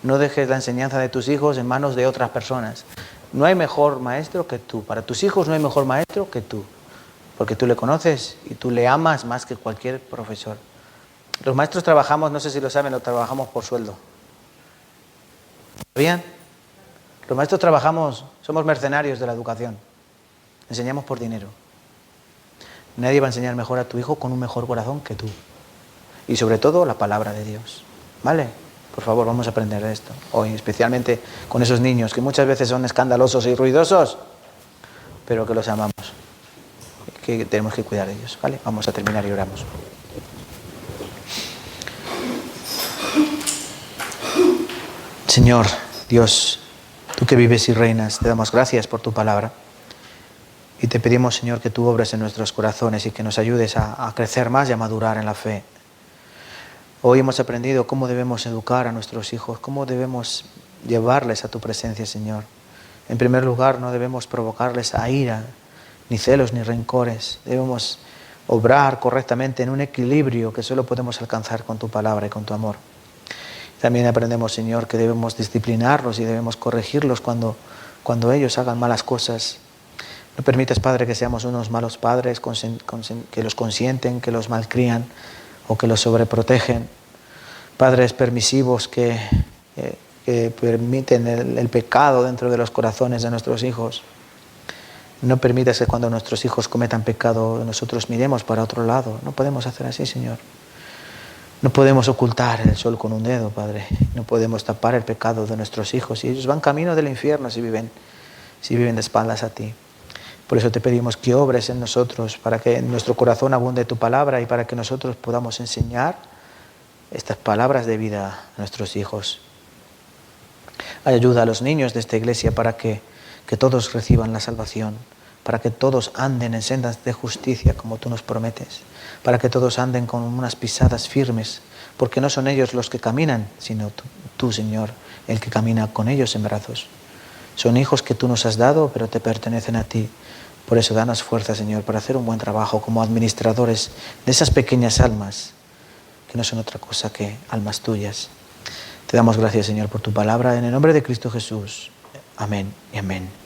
No dejes la enseñanza de tus hijos en manos de otras personas. No hay mejor maestro que tú. Para tus hijos no hay mejor maestro que tú. Porque tú le conoces y tú le amas más que cualquier profesor. Los maestros trabajamos, no sé si lo saben, lo trabajamos por sueldo. ¿Sabían? Los maestros somos mercenarios de la educación. Enseñamos por dinero. Nadie va a enseñar mejor a tu hijo con un mejor corazón que tú. Y sobre todo la palabra de Dios. ¿Vale? Por favor, vamos a aprender de esto. Hoy, especialmente con esos niños que muchas veces son escandalosos y ruidosos, pero que los amamos. Que tenemos que cuidar de ellos. ¿Vale? Vamos a terminar y oramos. Señor, Dios, tú que vives y reinas, te damos gracias por tu palabra. Y te pedimos, Señor, que tú obres en nuestros corazones y que nos ayudes a crecer más y a madurar en la fe. Hoy hemos aprendido cómo debemos educar a nuestros hijos, cómo debemos llevarles a tu presencia, Señor. En primer lugar, no debemos provocarles a ira, ni celos, ni rencores. Debemos obrar correctamente en un equilibrio que solo podemos alcanzar con tu palabra y con tu amor. También aprendemos, Señor, que debemos disciplinarlos y debemos corregirlos cuando ellos hagan malas cosas. No permitas, Padre, que seamos unos malos padres que los consienten, que los malcrían o que los sobreprotegen. Padres permisivos que permiten el pecado dentro de los corazones de nuestros hijos. No permitas que cuando nuestros hijos cometan pecado nosotros miremos para otro lado. No podemos hacer así, Señor. No podemos ocultar el sol con un dedo, Padre. No podemos tapar el pecado de nuestros hijos. Y ellos van camino del infierno si viven de espaldas a ti. Por eso te pedimos que obres en nosotros, para que en nuestro corazón abunde tu palabra y para que nosotros podamos enseñar estas palabras de vida a nuestros hijos. Ayuda a los niños de esta iglesia para que todos reciban la salvación, para que todos anden en sendas de justicia como tú nos prometes, para que todos anden con unas pisadas firmes, porque no son ellos los que caminan, sino tú, Señor, el que camina con ellos en brazos. Son hijos que tú nos has dado, pero te pertenecen a ti. Por eso danos fuerza, Señor, para hacer un buen trabajo como administradores de esas pequeñas almas, que no son otra cosa que almas tuyas. Te damos gracias, Señor, por tu palabra. En el nombre de Cristo Jesús. Amén y amén.